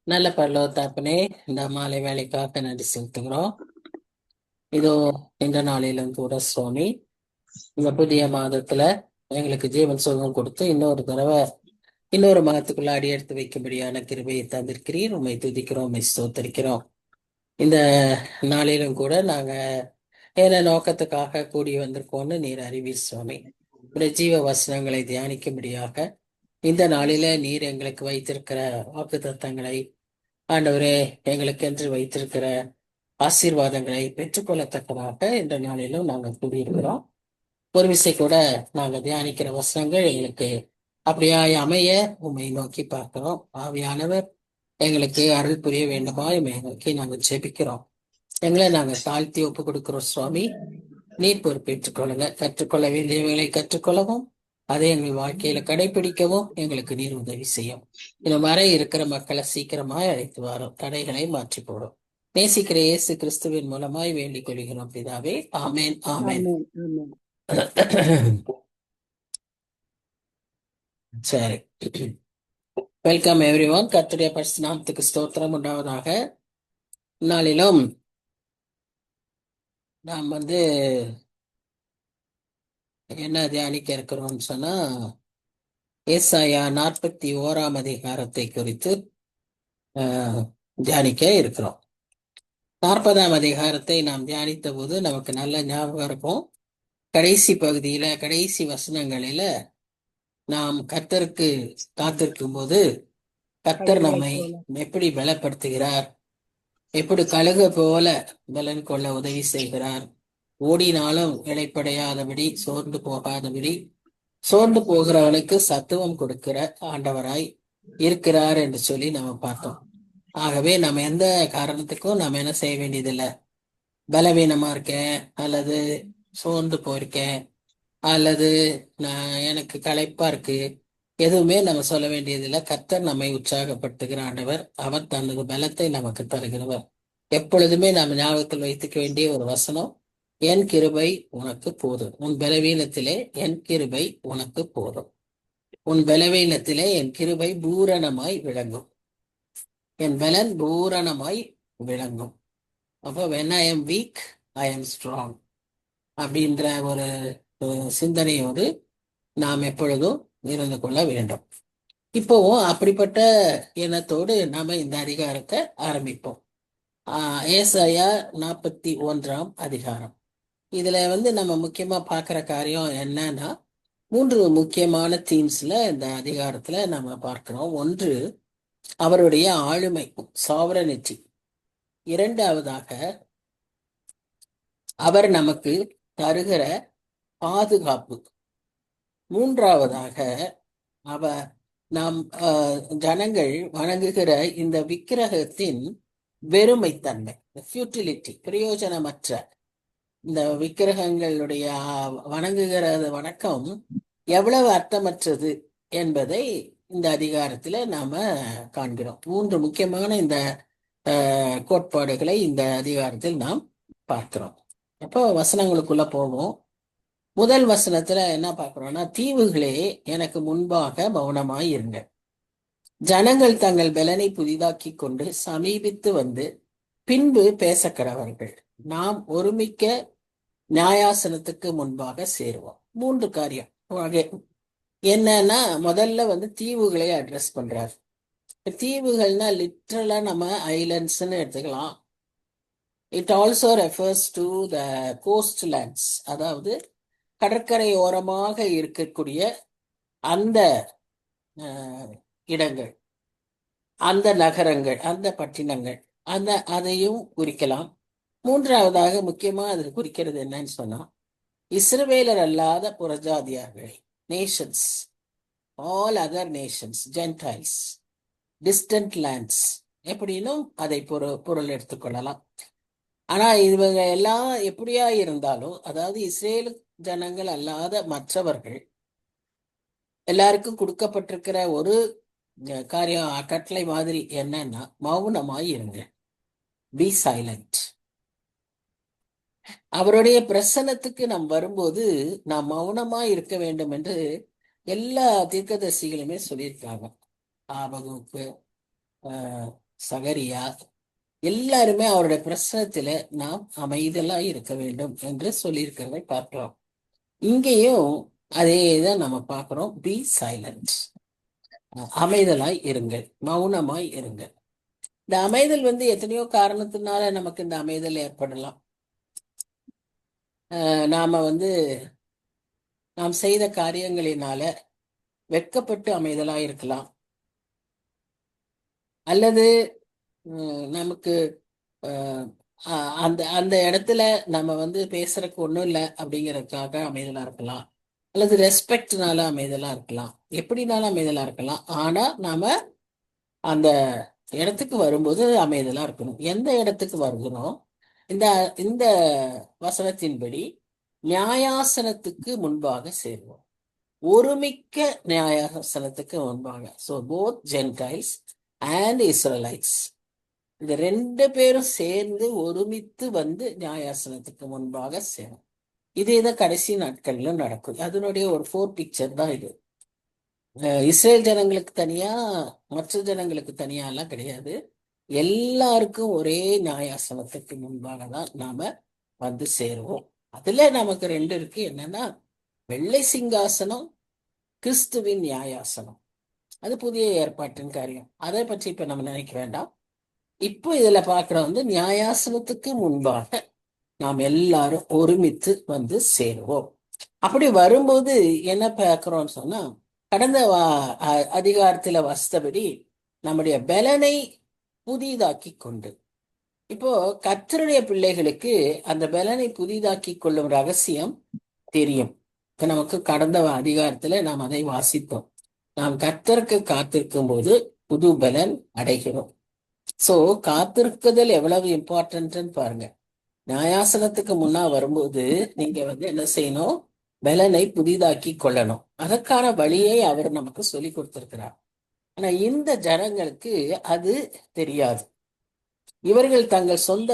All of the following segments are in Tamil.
நல்ல பரலோக தகப்பனே, இந்த மாலை வேலைக்காக நன்றி செலுத்துகிறோம். இதோ இந்த நாளிலும் கூட சுவாமி, இந்த புதிய மாதத்துல எங்களுக்கு ஜீவன் சுகம் கொடுத்து இன்னொரு மாதத்துக்குள்ள அடி எடுத்து வைக்கும்படியான கிருபையை தந்திருக்கிறீர். உண்மை துதிக்கிறோம், உண்மை ஸ்தோத்தரிக்கிறோம். இந்த நாளிலும் கூட நாங்க என்ன நோக்கத்துக்காக கூடி வந்திருக்கோம்னு நீர் அறிவீர் சுவாமி. உடைய ஜீவ வசனங்களை தியானிக்கும்படியாக இந்த நாளில நீர் எங்களுக்கு வைத்திருக்கிற வாக்கு தத்தங்களை, ஆண்டவரே, எங்களுக்கென்று வைத்திருக்கிற ஆசீர்வாதங்களை பெற்றுக்கொள்ளத்தக்கதாக இந்த நாளிலும் நாங்கள் கூடியிருக்கிறோம். ஒரு விசை கூட நாங்கள் தியானிக்கிற வசனங்கள் எங்களுக்கு அப்படியாய் அமைய உண்மை நோக்கி பார்க்கிறோம். ஆவியானவர் எங்களுக்கு அருள் புரிய வேண்டுமா உம்மை நோக்கி நாங்கள் ஜெபிக்கிறோம். எங்களை நாங்கள் தாழ்த்தி ஒப்பு கொடுக்கிறோம் சுவாமி. நீர் பொறுப்பேற்றுக் கொள்ளுங்க. கற்றுக்கொள்ள வேண்டியவைகளை கற்றுக்கொள்ளவும், அதை எங்கள் வாழ்க்கையில கடைபிடிக்கவும் எங்களுக்கு நீர் உதவி செய்யும். இந்த வரை இருக்கிற மக்களை சீக்கிரமாய் அழைத்து வரும், தடைகளை மாற்றி போடும். நேசிக்கிற இயேசு கிறிஸ்துவின் மூலமாய் வேண்டிக் கொள்கிறோம் பிதாவே. ஆமேன், ஆமேன். சரி, வெல்கம் எவ்ரி ஒன். கர்த்தருடைய பரிசுத்த நாமத்துக்கு ஸ்தோத்திரம் உண்டாவதாக. நாளிலும் நாம் என்ன தியானிக்க இருக்கிறோம்னு சொன்னா, ஏசாயா 41 அதிகாரத்தை குறித்து தியானிக்க இருக்கிறோம். 40 அதிகாரத்தை நாம் தியானித்த போது நமக்கு நல்ல ஞாபகம் இருக்கும். கடைசி பகுதியில, கடைசி வசனங்களில நாம் கர்த்தருக்கு காத்திருக்கும் போது கர்த்தர் நம்மை எப்படி பலப்படுத்துகிறார், எப்படி கழுகு போல பலன் கொள்ள உதவி செய்கிறார், ஓடினாலும் இளைப்படையாதபடி, சோர்ந்து போகாதபடி, சோர்ந்து போகிறவனுக்கு சத்துவம் கொடுக்கிற ஆண்டவராய் இருக்கிறார் என்று சொல்லி நம்ம பார்த்தோம். ஆகவே நம்ம எந்த காரணத்துக்கும் நம்ம என்ன செய்ய வேண்டியதில்லை. பலவீனமா இருக்கேன், அல்லது சோர்ந்து போயிருக்கேன், அல்லது எனக்கு களைப்பா இருக்கு, எதுவுமே நம்ம சொல்ல வேண்டியதில்லை. கர்த்தர் நம்மை உற்சாகப்படுத்துகிற ஆண்டவர். அவர் தனது பலத்தை நமக்கு தருகிறவர். எப்பொழுதுமே நாம் ஞாபகத்தில் வைத்துக்க வேண்டிய ஒரு வசனம், என் கிருபை உனக்கு போதும். உன் பலவீனத்திலே என் கிருபை உனக்கு போதும். உன் பலவீனத்திலே என் கிருபை பூரணமாய் விளங்கும். என் பலன் பூரணமாய் விளங்கும். அப்போ when I am weak, I am strong அப்படின்ற ஒரு சிந்தனையோடு நாம் எப்பொழுதும் இருந்து கொள்ள வேண்டும். இப்போவும் அப்படிப்பட்ட எண்ணத்தோடு நாம இந்த அதிகாரத்தை ஆரம்பிப்போம். ஏசாயா 41 அதிகாரம். இதுல நம்ம முக்கியமா பார்க்கிற காரியம் என்னன்னா, 3 முக்கியமான தீம்ஸ்ல இந்த அதிகாரத்துல நம்ம பார்க்கிறோம். ஒன்று, அவருடைய ஆளுமை, சாவரனிட்டி. இரண்டாவதாக, அவர் நமக்கு தருகிற பாதுகாப்பு. மூன்றாவதாக, நாம் ஜனங்கள் வணங்குகிற இந்த விக்கிரகத்தின் வெறுமைத்தன்மை, ஃபியூட்டிலிட்டி, பிரயோஜனமற்ற இந்த விக்கிரகங்களுடைய வணங்குகிற வணக்கம் எவ்வளவு அர்த்தமற்றது என்பதை இந்த அதிகாரத்துல நாம காண்கிறோம். 3 முக்கியமான இந்த கோட்பாடுகளை இந்த அதிகாரத்தில் நாம் பார்க்கிறோம். அப்போ வசனங்களுக்குள்ள போவோம். முதல் வசனத்துல என்ன பார்க்கிறோம்னா, தீவுகளே எனக்கு முன்பாக மௌனமாய் இருங்க, ஜனங்கள் தங்கள் பலனை புதிதாக்கி கொண்டு சமீபித்து வந்து பின்பு பேசக்கிறவர்கள், நாம் ஒருமிக்க நியாயாசனத்துக்கு முன்பாக சேருவோம். 3 காரியம் என்னன்னா, முதல்ல தீவுகளை அட்ரஸ் பண்றாரு. தீவுகள்னா லிட்ரலா நம்ம ஐலண்ட்ஸ்ன்னு எடுத்துக்கலாம். It also refers to the coast lands, அதாவது கடற்கரை ஓரமாக இருக்கக்கூடிய அந்த இடங்கள், அந்த நகரங்கள், அந்த பட்டினங்கள், அதையும் குறிக்கலாம். மூன்றாவதாக முக்கியமா அது குறிக்கிறது என்னன்னு சொன்னா, இஸ்ரவேலர் அல்லாத புறஜாதியார்கள், nations, all other nations, gentiles, distant lands எப்படின்னும் அதை பொருள் எடுத்துக்கொள்ளலாம். ஆனா இவங்க எல்லாம் எப்படியா இருந்தாலும், அதாவது இஸ்ரேல் ஜனங்கள் அல்லாத மற்றவர்கள் எல்லாருக்கும் கொடுக்கப்பட்டிருக்கிற ஒரு காரியம், கட்டளை மாதிரி என்னன்னா, மௌனமாய் இருங்க, பி சைலண்ட். அவருடைய பிரசன்னத்துக்கு நாம் வரும்போது நாம் மௌனமாய் இருக்க வேண்டும் என்று எல்லா தீர்க்கதரிசிகளுமே சொல்லியிருக்காங்க. ஆபகுக்கு, சகரியா, எல்லாருமே அவருடைய பிரசனத்துல நாம் அமைதலாய் இருக்க வேண்டும் என்று சொல்லியிருக்கிறதை பார்க்கிறோம். இங்கேயும் அதே தான் நம்ம பார்க்கிறோம். பி சைலண்ட், அமைதலாய் இருங்கள், மௌனமாய் இருங்கள். இந்த அமைதல் எத்தனையோ காரணத்தினால நமக்கு இந்த அமைதல் ஏற்படலாம். நாம நாம் செய்த காரியங்களினால வெட்கப்பட்டு அமைதலாய் இருக்கலாம், அல்லது நமக்கு அந்த அந்த இடத்துல நம்ம பேசுறதுக்கு ஒன்றும் இல்லை அப்படிங்கிறதுக்காக அமைதலா இருக்கலாம், அல்லது ரெஸ்பெக்ட்னால அமைதலா இருக்கலாம், எப்படினாலும் அமைதலா இருக்கலாம். ஆனா நாம அந்த இடத்துக்கு வரும்போது அமைதலா இருக்கணும். எந்த இடத்துக்கு வருகிறோம்? இந்த இந்த வசனத்தின்படி நியாயாசனத்துக்கு முன்பாக சேருவோம். ஒருமிக்க நியாயாசனத்துக்கு முன்பாக. So both Gentiles and Israelites, இந்த ரெண்டு பேரும் சேர்ந்து ஒருமித்து நியாயாசனத்துக்கு முன்பாக சேரும். இதே தான் கடைசி நாட்கள்ல நடக்கும். அதனுடைய ஒரு 4 பிக்சர் தான் இது. இஸ்ரேல் ஜனங்களுக்கு தனியா, மற்ற ஜனங்களுக்கு தனியா எல்லாம் கிடையாது. எல்லாருக்கும் ஒரே நியாயாசனத்துக்கு முன்பாக தான் நாம சேருவோம். அதுல நமக்கு 2 இருக்கு. என்னன்னா, வெள்ளை சிங்காசனம், கிறிஸ்துவின் நியாயாசனம். அது புதிய ஏற்பாட்டின் காரியம். அதை பற்றி இப்ப நம்ம நினைக்க வேண்டாம். இப்போ இதுல பாக்குற நியாயாசனத்துக்கு முன்பாக நாம் எல்லாரும் ஒருமித்து சேருவோம். அப்படி வரும்போது என்ன பார்க்கிறோம்னு சொன்னா, கடந்த அதிகாரத்துல வசத்தபடி நம்முடைய பலனை புதிதாக்கி கொண்டு, இப்போ கர்த்தருடைய பிள்ளைகளுக்கு அந்த பலனை புதிதாக்கி கொள்ளும் ரகசியம் தெரியும். நமக்கு கடந்த அதிகாரத்துல நாம் அதை வாசித்தோம். நாம் கர்த்தருக்கு காத்திருக்கும் போது புது பலன் அடைகிறோம். சோ காத்திருக்குதல் எவ்வளவு இம்பார்ட்டன்ட்னு பாருங்க. நியாயாசனத்துக்கு முன்னா வரும்போது நீங்க என்ன செய்யணும்? பலனை புதிதாக்கி கொள்ளணும். அதற்கான வழியை அவர் நமக்கு சொல்லி கொடுத்திருக்கிறார். ஆனா இந்த ஜனங்களுக்கு அது தெரியாது. இவர்கள் தங்கள் சொந்த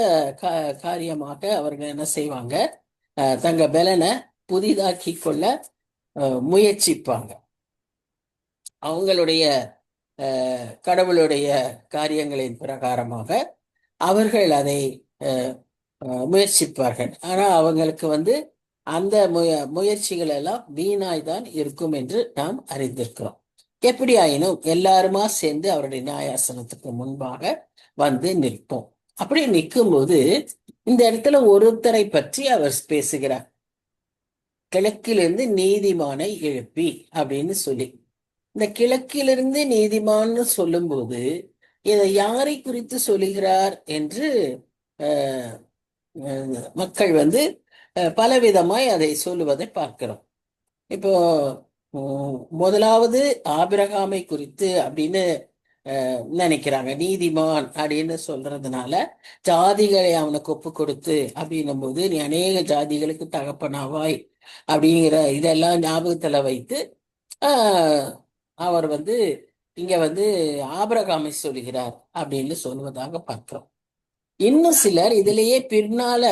காரியமாக அவர்கள் என்ன செய்வாங்க? தங்க பலனை புதிதாக்கி கொள்ள முயற்சிப்பாங்க. அவங்களுடைய கடவுளுடைய காரியங்களின் பிரகாரமாக அவர்கள் அதை முயற்சிப்பார்கள். ஆனா அவங்களுக்கு அந்த முயற்சிகள் எல்லாம் வீணாய் தான் இருக்கும் என்று நாம் அறிந்திருக்கிறோம். எப்படி ஆயினும் எல்லாருமா சேர்ந்து அவருடைய நியாயாசனத்துக்கு முன்பாக நிற்போம். அப்படி நிற்கும் போது இந்த இடத்துல ஒருத்தரை பற்றி அவர் பேசுகிறார். கிழக்கிலிருந்து நீதிமானை எழுப்பி அப்படின்னு சொல்லி, இந்த கிழக்கிலிருந்து நீதிமான்னு சொல்லும்போது இதை யாரை குறித்து சொல்லுகிறார் என்று மக்கள் பலவிதமாய் அதை சொல்லுவதை பார்க்கிறோம். இப்போ முதலாவது ஆபிரகாமை குறித்து அப்படின்னு நினைக்கிறாங்க. நீதிமான் அப்படின்னு சொல்றதுனால ஜாதிகளை அவனுக்கு ஒப்பு கொடுத்து அப்படின்னும் போது நீ அநேக ஜாதிகளுக்கு தகப்பனாவாய் அப்படிங்கிற இதெல்லாம் ஞாபகத்துல வைத்து அவர் இங்க ஆபிரகாமை சொல்லுகிறார் அப்படின்னு சொல்வதாக பார்க்கிறோம். இன்னும் சிலர் இதிலேயே பின்னால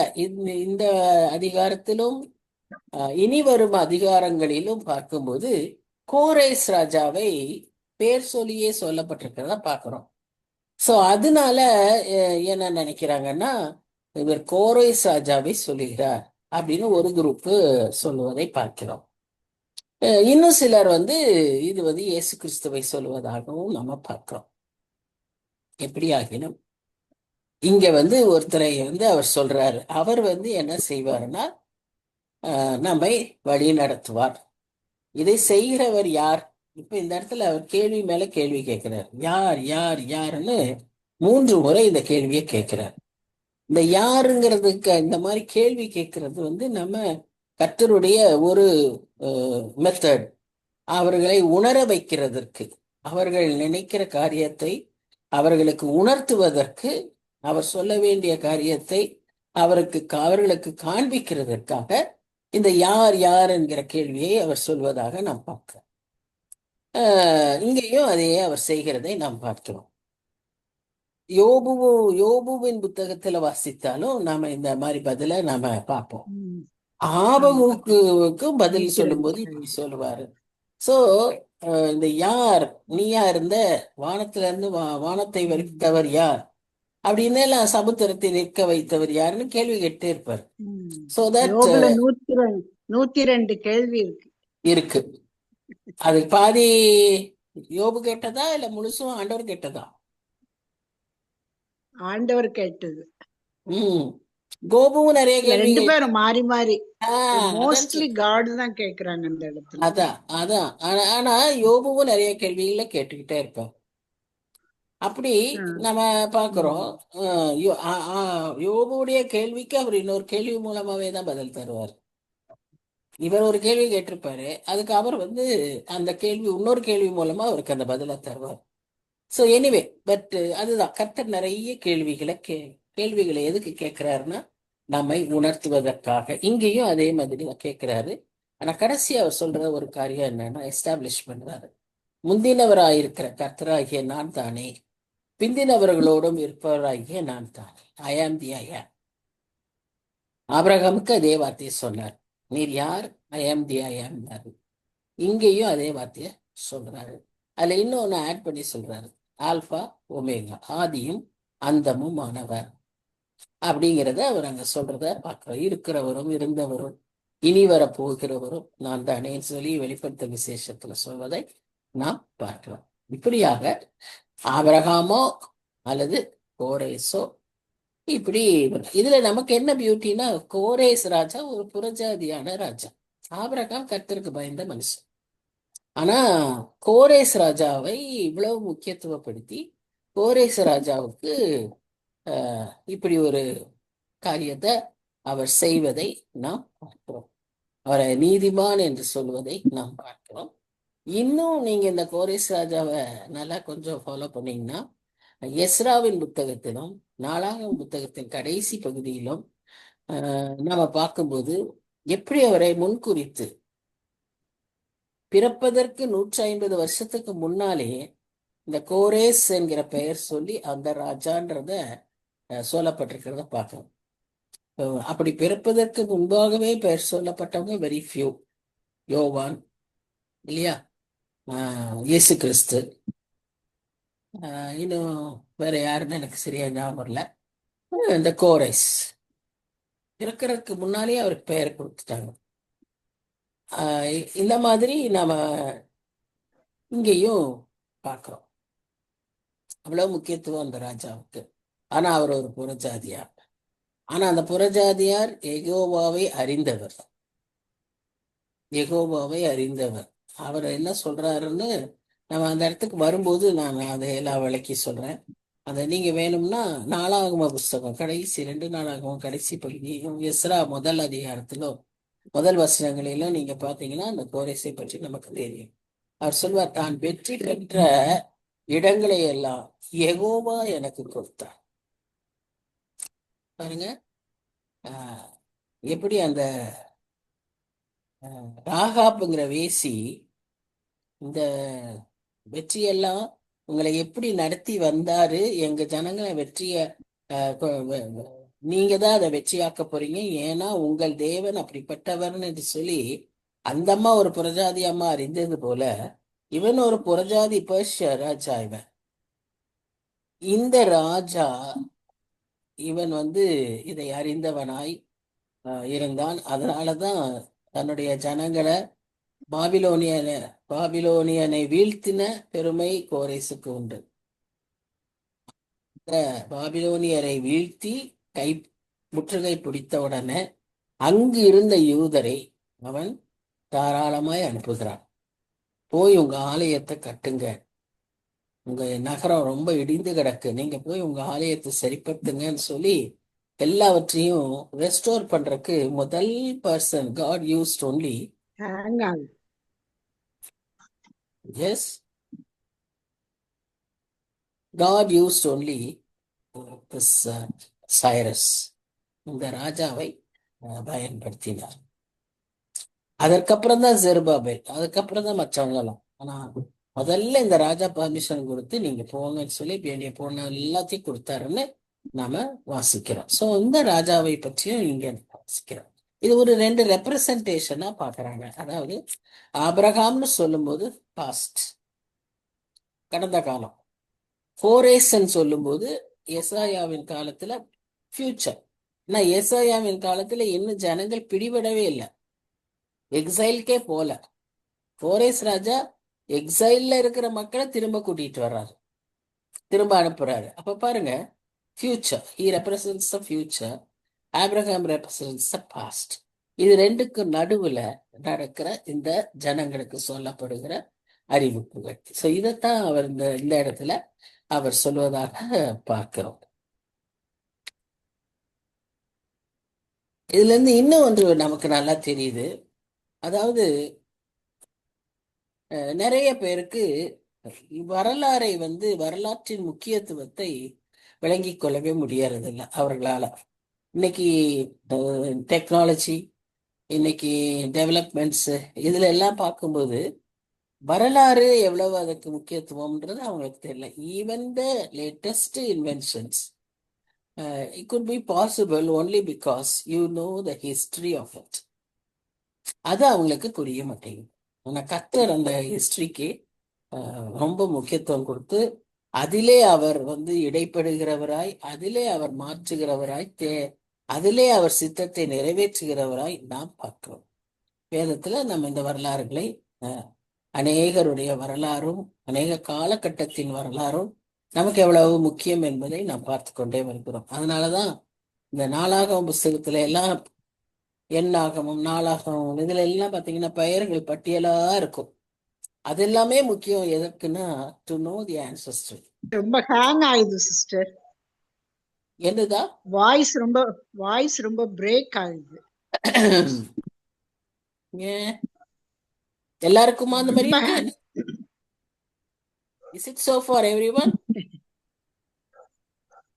இந்த அதிகாரத்திலும் இனி வரும் அதிகாரங்களிலும் பார்க்கும்போது கோரேஸ் ராஜாவை பேர் சொல்லியே சொல்லப்பட்டிருக்கிறத பார்க்கிறோம். சோ அதனால என்ன நினைக்கிறாங்கன்னா, இவர் கோரேஸ் ராஜாவை சொல்லுகிறார் அப்படின்னு ஒரு குரூப் சொல்லுவதை பார்க்கிறோம். இன்னும் சிலர் இது இயேசு கிறிஸ்துவை சொல்லுவதாகவும் நம்ம பார்க்கிறோம். எப்படி ஆகினும் இங்க ஒருத்தரை அவர் சொல்றாரு. அவர் என்ன செய்வாருன்னா, நம்மை வழி நடத்துவார். இதை செய்கிறவர் யார்? இப்ப இந்த இடத்துல அவர் கேள்வி மேல கேள்வி கேட்கிறார். யார் யார் யாருன்னு 3 முறை இந்த கேள்வியை கேட்கிறார். இந்த யாருங்கிறதுக்கு இந்த மாதிரி கேள்வி கேட்கறது நம்ம கர்த்தருடைய ஒரு மெத்தட். அவர்களை உணர வைக்கிறதற்கு, அவர்கள் நினைக்கிற காரியத்தை அவர்களுக்கு உணர்த்துவதற்கு, அவர் சொல்ல வேண்டிய காரியத்தை அவர்களுக்கு காண்பிக்கிறதற்காக இந்த யார் யார் என்கிற கேள்வியை அவர் சொல்வதாக நாம் பார்க்கிறோம். இங்கேயும் அதையே அவர் செய்கிறதை நாம் பார்க்கிறோம். யோபுவின் புத்தகத்துல வாசித்தாலும் நாம இந்த மாதிரி பதில நாம பார்ப்போம். ஆபகுக்கும் பதில் சொல்லும் போது இப்படி சொல்லுவாரு. சோ இந்த யார், நீயா இருந்த வானத்துல இருந்து வானத்தை வரித்தவர் யார் அப்படின்னு எல்லாம் சமுத்திரத்தை நிற்க வைத்தவர் யாருன்னு கேள்வி கேட்டே இருப்பார். சோ தட் யோபுல 102 கேள்வி இருக்கு. இருக்கு. அது பாதி யோபு கேட்டதா இல்ல முழுசும் ஆண்டவர் கேட்டதா? ஆண்டவர் கேட்டது. கோபுவும் நிறைய இல்ல, 2 கேள்விகள். பேரும் மாறி மாறி. அதான் மோஸ்ட்லி காட் தான் கேக்குறாங்க இந்த இடத்துல. அதான் அதான் ஆனா யோபுவும் நிறைய கேள்விகளை கேட்டுக்கிட்டே இருப்பார். அப்படி நம்ம பாக்குறோம். யோபுடைய கேள்விக்கு அவர் இன்னொரு கேள்வி மூலமாவே தான் பதில் தருவார். இவர் ஒரு கேள்வி கேட்டிருப்பாரு, அதுக்கு அவர் அந்த கேள்வி இன்னொரு கேள்வி மூலமா அவருக்கு அந்த பதிலை தருவார். ஸோ எனிவே, பட் அதுதான் கர்த்தர் நிறைய கேள்விகளை எதுக்கு கேட்கிறாருன்னா நம்மை உணர்த்துவதற்காக. இங்கேயும் அதே மாதிரி தான் கேட்கிறாரு. ஆனா கடைசி அவர் சொல்ற ஒரு காரியம் என்னன்னா எஸ்டாப்ளிஷ் பண்றாரு. முந்தினவராயிருக்கிற கர்த்தராகிய நான் தானே, பிந்தினவர்களோடும் இருப்பவராகிய நான் தானே. ஐ ஆம் தி ஐ ஆம். ஆபிரகாமுக்கு அதே வார்த்தையை சொன்னார், நீர் யார்? ஐ ஆம் தி ஐ ஆம். இங்கேயும் அதே வார்த்தையை சொல்றாரு. அதுல இன்னொன்னு ஆட் பண்ணி சொல்றாரு, ஆல்பா ஒமேகா, ஆதியும் அந்தமும் ஆனவர் அப்படிங்கிறத அவர் அங்க சொல்றத பார்க்கிறோம். இருக்கிறவரும் இருந்தவரும் இனி வர போகிறவரும் நான் தானேன்னு சொல்லி வெளிப்படுத்த விசேஷத்துல சொல்வதை நாம் பார்க்கலாம். இப்படியாக ஆபிரகாமோ அல்லது கோரேஸோ இப்படி. இதுல நமக்கு என்ன பியூட்டினா, கோரேஸ் ராஜா ஒரு புறஜாதியான ராஜா, ஆபிரகாம் கர்த்தருக்கு பயந்த மனுஷன். ஆனா கோரேஸ் ராஜாவை இவ்வளவு முக்கியத்துவப்படுத்தி கோரேஸ் ராஜாவுக்கு இப்படி ஒரு காரியத்தை அவர் செய்வதை நாம் பார்க்கிறோம். அவரை நீதிமான் என்று சொல்வதை நாம் பார்க்கிறோம். இன்னும் நீங்க இந்த கோரேஸ் ராஜாவை நல்லா கொஞ்சம் ஃபாலோ பண்ணீங்கன்னா, எஸ்ராவின் புத்தகத்திலும் நாளாகம புத்தகத்தின் கடைசி பகுதியிலும் நாம பார்க்கும்போது எப்படி அவரை முன்குறித்து பிறப்பதற்கு 150 வருஷத்துக்கு முன்னாலேயே இந்த கோரேஸ் என்கிற பெயர் சொல்லி அந்த ராஜான்றத சொல்லப்பட்டிருக்கிறத பார்க்கணும். அப்படி பிறப்பதற்கு முன்பாகவே பெயர் சொல்லப்பட்டவங்க வெரி ஃபியூ. யோவான் இல்லையா, இயேசு கிறிஸ்து, இன்னும் வேற யாருன்னு எனக்கு சரியா ஞாபகம் இல்லை. இந்த கோரேஸ் பிறக்கிறதுக்கு முன்னாலேயே அவருக்கு பெயர் கொடுத்துட்டாங்க. இந்த மாதிரி நாம இங்கேயும் பார்க்கிறோம். அவ்வளவு முக்கியத்துவம் அந்த ராஜாவுக்கு. ஆனா அவர் ஒரு புறஜாதியார். ஆனா அந்த புறஜாதியார் யெகோவாவை அறிந்தவர். யெகோவாவை அறிந்தவர் அவர் என்ன சொல்றாருன்னு நம்ம அந்த இடத்துக்கு வரும்போது நான் அதை எல்லாம் விளக்கி சொல்றேன். அதை நீங்க வேணும்னா நாளாகம புஸ்தகம் கடைசி 2 நாளாகம கடைசி பகுதியும் எஸ்ரா முதல் அதிகாரத்திலும் முதல் வசனங்களிலும் நீங்க பாத்தீங்கன்னா அந்த கோரேசை பற்றி நமக்கு தெரியும். அவர் சொல்வார், தான் வெற்றி பெற்ற இடங்களை எல்லாம் யெகோவா எனக்கு கொடுத்தார். பாருங்க, எப்படி அந்த ராகாப்புங்கிற வேசி இந்த வெற்றியெல்லாம் உங்களை எப்படி நடத்தி வந்தாரு, எங்க ஜனங்களை வெற்றிய நீங்க தான் அதை வெற்றியாக்க போறீங்க, ஏன்னா உங்கள் தேவன் அப்படிப்பட்டவர்னு சொல்லி அந்த அம்மா ஒரு புறஜாதி அம்மா அறிந்தது போல இவன் ஒரு புறஜாதி பர்ஷிய ராஜா. இந்த ராஜா இவன் இதை அறிந்தவனாய் இருந்தான். அதனாலதான் தன்னுடைய ஜனங்களை பாபிலோனியனை வீழ்த்தின பெருமை கோரேசுக்கு உண்டு. இந்த பாபிலோனியரை வீழ்த்தி முற்றுகை பிடித்த உடனே அங்கு இருந்த யூதரை அவன் தாராளமாய் அனுப்புகிறான். போய் உங்க ஆலயத்தை கட்டுங்க, உங்க நகரம் ரொம்ப இடிந்து கிடக்கு, நீங்க போய் உங்க ஆலயத்தை சரிப்படுத்துங்கன்னு சொல்லி எல்லாவற்றையும் ரெஸ்டோர் பண்றதுக்கு முதல் person God used only yes God used only this Cyrus, இந்த ராஜாவை பயன்படுத்தினார். அதற்கப்புறம் தான் ஜெருபாபேல், அதுக்கப்புறம் தான் மற்றவங்கலாம். ஆனா முதல்ல இந்த ராஜா பர்மிஷன் கொடுத்து நீங்க போங்கன்னு சொல்லி வேண்டிய போன எல்லாத்தையும் கொடுத்தாருன்னு நாம வாசிக்கிறோம். சோ இந்த ராஜாவை பற்றியும் இங்க வாசிக்கிறோம். இது ஒரு ரெண்டு ரெப்ரசன்டேஷனா பாக்குறாங்க. அதாவது ஆபிரகாம்னு சொல்லும்போது பாஸ்ட், கடந்த காலம். கோரேசன் சொல்லும்போது எசாயாவின் காலத்துல ஃபியூச்சர். ஆனா எசாயாவின் காலத்துல இன்னும் ஜனங்கள் பிடிபடவே இல்லை, எக்ஸைல்கே போல. கோரேஸ் ராஜா எக்ஸைல்ல இருக்கிற மக்களை திரும்ப கூட்டிட்டு வர்றாரு, திரும்ப அனுப்புறாரு. அப்ப பாருங்க, future, he represents the future, Abraham represents the past. இது ரெண்டுக்கும் நடுவுல நடக்கிற இந்த ஜனங்களுக்கு சொல்லப்படுகிற அறிவிப்புகள். ஸோ இதைத்தான் அவர் இந்த இந்த இடத்துல அவர் சொல்வதாக பார்க்கிறோம். இதுல இருந்து இன்னும் ஒன்று நமக்கு நல்லா தெரியுது. அதாவது நிறைய பேருக்கு வரலாறை வரலாற்றின் முக்கியத்துவத்தை விளங்கி கொள்ளவே முடியறதில்லை அவர்களால. இன்னைக்கு டெக்னாலஜி, இன்னைக்கு டெவலப்மெண்ட்ஸ், இதுல எல்லாம் பார்க்கும்போது வரலாறு எவ்வளவு அதுக்கு முக்கியத்துவம்ன்றது அவங்களுக்கு தெரியல. Even the latest inventions it could be possible only because you know the history of it. அது அவங்களுக்கு புரிய மாட்டேங்குது. ஆனா கர்த்தர் அந்த ஹிஸ்டரிக்கு ரொம்ப முக்கியத்துவம் கொடுத்து அதிலே அவர் இடைப்படுகிறவராய், அதிலே அவர் மாற்றுகிறவராய், அதிலே அவர் சித்தத்தை நிறைவேற்றுகிறவராய் நாம் பார்க்கிறோம். வேதத்துல நம்ம இந்த வரலாறுகளை அநேகருடைய வரலாறும் அநேக காலகட்டத்தின் வரலாறும் நமக்கு எவ்வளவு முக்கியம் என்பதை நாம் பார்த்து கொண்டே வருகிறோம். அதனாலதான் இந்த நாளாகமம் புஸ்தகத்துல எல்லாம், எண்ணாகமம், நாளாகமம், இதுல எல்லாம் பாத்தீங்கன்னா பெயர்கள் பட்டியலா இருக்கும். அது எல்லாமே முக்கியம். எதற்குன்னா டு நோ தி ஆன்செஸ்டர். ரொம்ப ஹேங் ஆகுது சிஸ்டர். என்னதா வாய்ஸ் ரொம்ப பிரேக் ஆகுது. எல்லாருக்குமா அந்த மாதிரி இருக்கு? Is it so for everyone?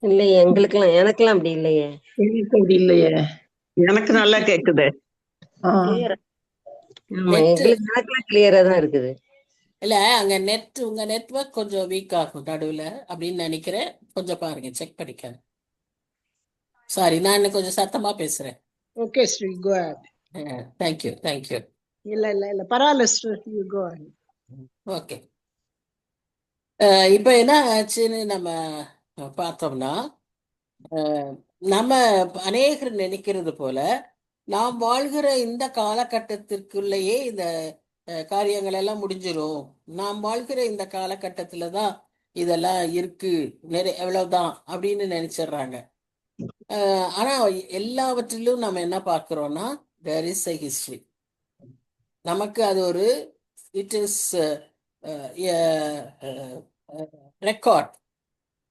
இல்லையே, எனக்கெல்லாம் அப்படி இல்லையே. எனக்கு அப்படி இல்லையே, எனக்கு நல்லா கேக்குது. எனக்கெல்லாம் கிளியரா தான் இருக்குது. இல்ல, அங்க உங்க நெட்வொர்க் கொஞ்சம் வீக் ஆகும் நடுவுல அப்படின்னு நினைக்கிறேன். கொஞ்சம் பாருங்க, செக் பண்ணிக்க. சாரி, நான் கொஞ்சம் சத்தமா பேசுறேன். Okay Sri, go ahead. Thank you. இல்ல பரவாயில்ல Sri, you go ahead. Okay. இப்ப என்ன ஆச்சுன்னு நம்ம பார்த்தோம்னா, நம்ம அநேகர் நினைக்கிறது போல நாம் வாழ்கிற இந்த காலகட்டத்திற்குள்ளேயே இந்த காரியங்கள் எல்லாம் முடிஞ்சிடும், நாம் வாழ்கிற இந்த காலகட்டத்துல தான் இதெல்லாம் இருக்கு, எவ்வளவுதான் அப்படின்னு நினைச்சிடுறாங்க. ஆனா எல்லாவற்றிலும் நம்ம என்ன பார்க்கிறோம்னா, there is a history. நமக்கு அது ஒரு இட் இஸ் ரெக்கார்ட்.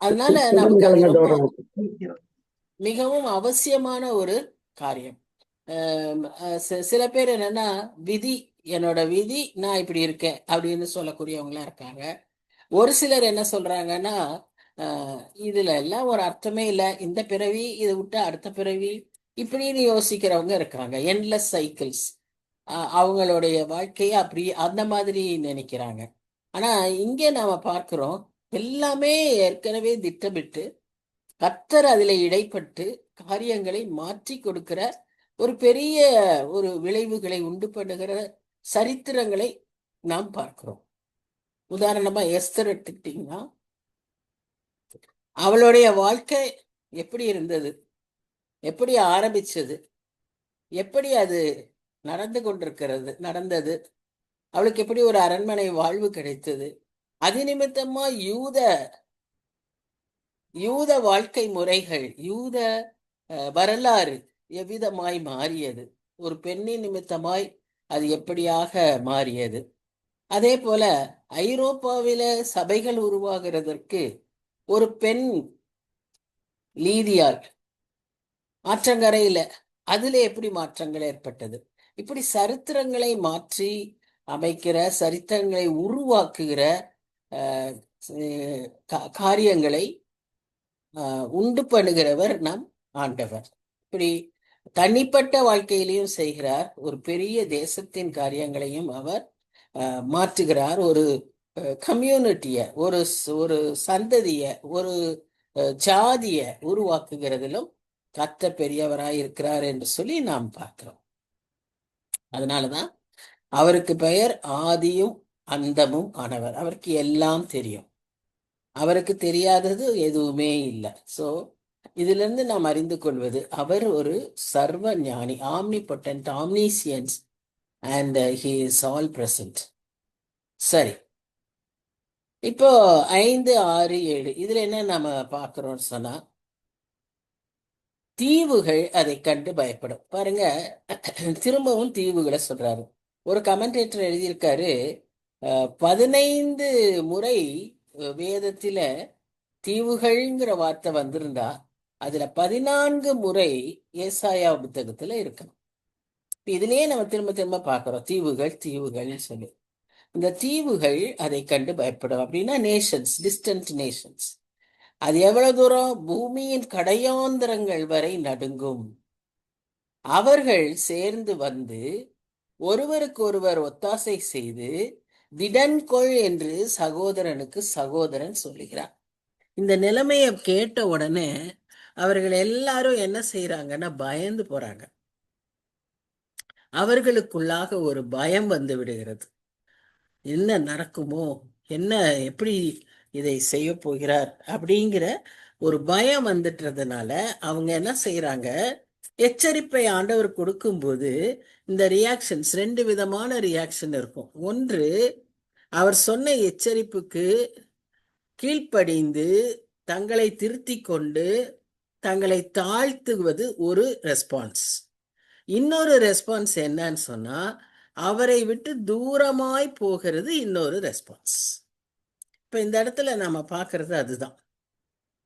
அதனால நமக்கு அது ரொம்ப மிகவும் அவசியமான ஒரு காரியம். சில பேர் என்னன்னா, விதி, என்னோட விதி, நான் இப்படி இருக்கேன் அப்படின்னு சொல்லக்கூடியவங்களா இருக்காங்க. ஒரு சிலர் என்ன சொல்றாங்கன்னா, இதுல எல்லாம் ஒரு அர்த்தமே இல்லை, இந்த பிறவி இதை விட்டு அடுத்த பிறவி இப்படின்னு யோசிக்கிறவங்க இருக்காங்க. என்லெஸ் சைக்கிள்ஸ், அவங்களுடைய வாழ்க்கையை அப்படி அந்த மாதிரி நினைக்கிறாங்க. ஆனா இங்கே நாம பார்க்கிறோம், எல்லாமே ஏற்கனவே திட்டமிட்டு கர்த்தர் அதில் இடைப்பட்டு காரியங்களை மாற்றி கொடுக்கிற ஒரு பெரிய ஒரு விளைவுகளை உண்டு பண்ணுகிற சரித்திரங்களை நாம் பார்க்கிறோம். உதாரணமா எஸ்தர் எடுத்துக்கிட்டீங்கன்னா, அவளுடைய வாழ்க்கை எப்படி இருந்தது, எப்படி ஆரம்பிச்சது, எப்படி அது நடந்தது, அவளுக்கு எப்படி ஒரு அரண்மனை வாழ்வு கிடைத்தது, அது நிமித்தமா யூத வாழ்க்கை முறைகள், யூத வரலாறு எவ்விதமாய் மாறியது, ஒரு பெண்ணின் நிமித்தமாய் அது எப்படியாக மாறியது. அதே போல ஐரோப்பாவில சபைகள் உருவாகிறதற்கு ஒரு பெண் லீதியால் மாற்றங்கரையில அதுல எப்படி மாற்றங்கள் ஏற்பட்டது, இப்படி சரித்திரங்களை மாற்றி அமைக்கிற, சரித்திரங்களை உருவாக்குகிற காரியங்களை உண்டு பண்ணுகிறவர் நம் ஆண்டவர். இப்படி தனிப்பட்ட வாழ்க்கையிலையும் செய்கிறார், ஒரு பெரிய தேசத்தின் காரியங்களையும் அவர் மாற்றுகிறார். ஒரு கம்யூனிட்டிய, ஒரு சந்ததிய, ஒரு ஜாதிய உருவாக்குகிறதிலும் கர்த்தர் பெரியவராய் இருக்கிறார் என்று சொல்லி நாம் பார்க்கிறோம். அதனாலதான் அவருக்கு பெயர் ஆதியும் அந்தமும் ஆனவர். அவருக்கு எல்லாம் தெரியும். அவருக்கு தெரியாதது எதுவுமே இல்லை. ஸோ இதுல இருந்து நாம் அறிந்து கொள்வது, அவர் ஒரு சர்வ ஞானி, omnipotent, omniscience, and he is all present. சரி, இப்போ 5, 6, 7 இதுல என்ன நம்ம பார்க்கிறோம்னு சொன்னா, தீவுகள் அதை கண்டு பயப்படும். பாருங்க, திரும்பவும் தீவுகளை சொல்றாரு. ஒரு கமெண்டேட்டர் எழுதியிருக்காரு, 15 முறை வேதத்தில தீவுகள்ங்கிற வார்த்தை வந்திருந்தா அதுல 14 முறை ஏசாயா புத்தகத்துல இருக்கணும். இதுலயே நம்ம திரும்ப திரும்ப பார்க்கிறோம், தீவுகள் தீவுகள்னு சொல்லி. இந்த தீவுகள் அதை கண்டு பயப்படும். அப்படின்னா நேஷன்ஸ், டிஸ்டன்ட் நேஷன்ஸ். அது எவ்வளவு தூரம்? பூமியின் கடையாந்தரங்கள் வரை நடுங்கும். அவர்கள் சேர்ந்து வந்து ஒருவருக்கு ஒருவர் ஒத்தாசை செய்து திடன்கொள் என்று சகோதரனுக்கு சகோதரன் சொல்லுகிறார். இந்த நிலைமையை கேட்ட உடனே அவர்கள் எல்லாரும் என்ன செய்யறாங்கன்னா பயந்து போறாங்க. அவர்களுக்குள்ளாக ஒரு பயம் வந்து விடுகிறது. என்ன நடக்குமோ, என்ன, எப்படி இதை செய்ய போகிறார் அப்படிங்கிற ஒரு பயம் வந்துட்டதுனால அவங்க என்ன செய்யறாங்க, எச்சரிப்பை ஆண்டவர் கொடுக்கும்போது இந்த ரியாக்ஷன்ஸ், 2 விதமான ரியாக்ஷன் இருக்கும். ஒன்று, அவர் சொன்ன எச்சரிப்புக்கு கீழ்ப்படிந்து தங்களை திருத்தி கொண்டு தங்களை தாழ்த்துவது ஒரு ரெஸ்பான்ஸ். இன்னொரு ரெஸ்பான்ஸ் என்னன்னு சொன்னா, அவரை விட்டு தூரமாய் போகிறது இன்னொரு ரெஸ்பான்ஸ். இப்ப இந்த இடத்துல நாம பார்க்கறது அதுதான்.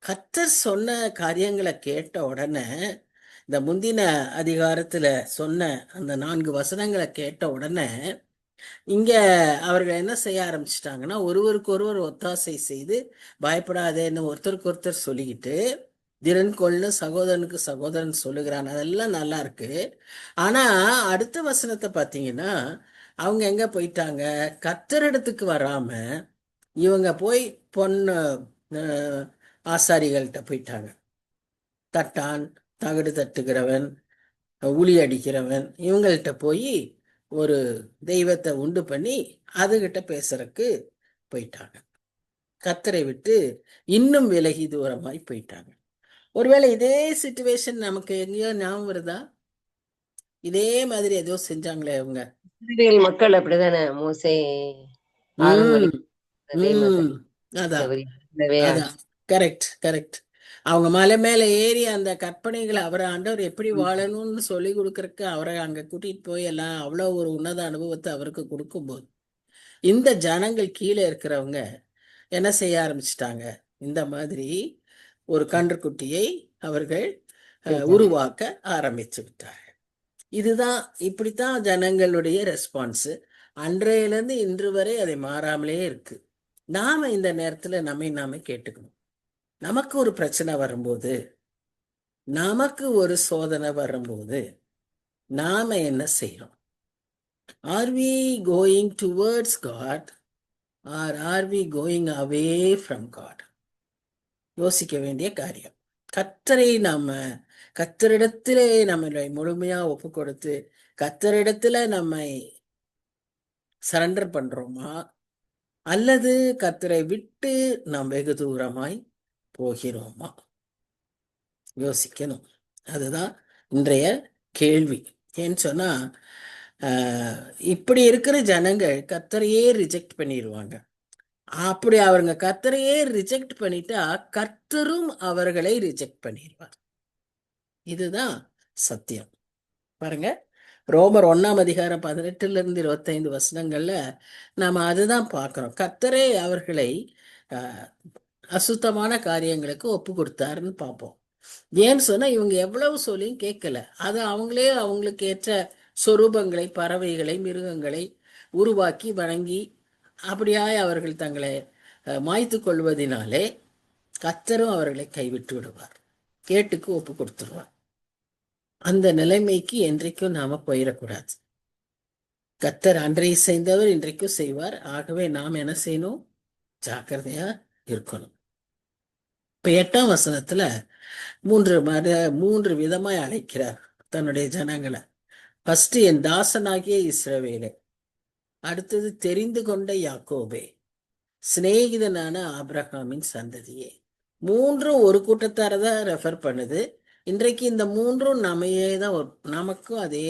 கர்த்தர் சொன்ன காரியங்களை கேட்ட உடனே, இந்த முந்தின அதிகாரத்துல சொன்ன அந்த 4 வசனங்களை கேட்ட உடனே இங்க அவர்கள் என்ன செய்ய ஆரம்பிச்சிட்டாங்கன்னா, ஒருவருக்கு ஒருவர் ஒத்தாசை செய்து பயப்படாதேன்னு ஒருத்தருக்கு ஒருத்தர் சொல்லிக்கிட்டு திறன் கொள்னு சகோதரனுக்கு சகோதரன் சொல்லுகிறான். அதெல்லாம் நல்லா இருக்கு. ஆனா அடுத்த வசனத்தை பார்த்தீங்கன்னா, அவங்க எங்க போயிட்டாங்க? கர்த்தரிடத்துக்கு வராம இவங்க போய் பொண்ணு ஆசாரிகள்கிட்ட போயிட்டாங்க. தட்டான், தகடு தட்டுகிறவன், உளி அடிக்கிறவன், இவங்கள்ட்ட போய் ஒரு தெய்வத்தை உண்டு பண்ணி அதுகிட்ட பேசுறதுக்கு போயிட்டாங்க. கர்த்தரை விட்டு இன்னும் விலகி தூரமாய் போயிட்டாங்க. ஒருவேளை இதே சிச்சுவேஷன் நமக்கு எங்கேயோ ஞாபகம் வருதா? இதே மாதிரி ஏதோ செஞ்சாங்களே அவங்க. இஸ்ரவேல் மக்கள் அப்படிதானே, மோசே 6 மணி அதே மாதிரி அதான் தவறி அதான் கரெக்ட் கரெக்ட். அவங்க மலை மேல ஏறி அந்த கற்பனைகளை அவரை ஆண்டவர் எப்படி வாழணும்னு சொல்லி கொடுக்கறக்கு அவரை அங்க கூட்டிட்டு போய் எல்லாம் அவ்வளோ ஒரு உன்னத அனுபவத்தை அவருக்கு கொடுக்கும்போது இந்த ஜனங்கள் கீழே இருக்கிறவங்க என்ன செய்ய ஆரம்பிச்சிட்டாங்க? இந்த மாதிரி ஒரு கன்றுக்குட்டியை அவர்கள் உருவாக்க ஆரம்பிச்சு விட்டார்கள். இதுதான், இப்படித்தான் ஜனங்களுடைய ரெஸ்பான்ஸ். அன்றையிலிருந்து இன்று வரை அதை மாறாமலே இருக்கு. நாம இந்த நேரத்துல நாம கேட்டுக்கணும். நமக்கு ஒரு பிரச்சனை வரும்போது, நமக்கு ஒரு சோதனை வரும்போது நாம என்ன செய்யறோம்? Are we going towards God or are we going away from God? யோசிக்க வேண்டிய காரியம். கர்த்தரை நாம கர்த்தரிடத்திலே நம்மளை முழுமையா ஒப்பு கொடுத்து கர்த்தரிடத்துல நம்மை சரண்டர் பண்றோமா, அல்லது கர்த்தரை விட்டு நாம் வெகு தூரமாய் போகிறோமா? யோசிக்கணும். அதுதான் இன்றைய கேள்வி. ஏன்னு சொன்னா, இப்படி இருக்கிற ஜனங்கள் கர்த்தரையே ரிஜெக்ட் பண்ணிடுவாங்க. அப்படி அவங்க கர்த்தரையே ரிஜெக்ட் பண்ணிட்டா கர்த்தரும் அவர்களை ரிஜெக்ட் பண்ணிடுவார். இதுதான் சத்தியம். பாருங்க, ரோமர் 1ஆம் அதிகாரம் 18 25 வசனங்கள்ல நாம அதுதான் பார்க்கிறோம். கர்த்தரே அவர்களை அசுத்தமான காரியங்களுக்கு ஒப்பு கொடுத்தாருன்னு பார்ப்போம். ஏன்னு சொன்னா, இவங்க எவ்வளவு சொல்லியும் கேட்கல. அது அவங்களே அவங்களுக்கு ஏற்ற சொரூபங்களை, பறவைகளை, மிருகங்களை உருவாக்கி வணங்கி அப்படியாய் அவர்கள் தங்களை மாய்த்து கொள்வதனாலே கர்த்தரும் அவர்களை கைவிட்டு விடுவார், கேட்டுக்கு ஒப்பு கொடுத்துருவார். அந்த நிலைமைக்கு என்றைக்கும் நாம போயிடக்கூடாது. கர்த்தர் அன்றைய செய்தவர் இன்றைக்கும் செய்வார். ஆகவே நாம் என்ன செய்யணும்? ஜாக்கிரதையா இருக்கணும். இப்ப 8ஆம் வசனத்துல 3 விதமாய் அழைக்கிறார் தன்னுடைய ஜனங்களை. ஃபர்ஸ்ட் என் தாசனாகிய இஸ்ரவேலே, அடுத்தது தெரிந்து கொண்ட யாக்கோபே, சிநேகிதனான ஆபிரகாமின் சந்ததியே. மூன்றும் ஒரு கூட்டத்தார தான் ரெஃபர் பண்ணுது. இன்றைக்கு இந்த மூன்றும் நம்மையே தான், நமக்கும் அதே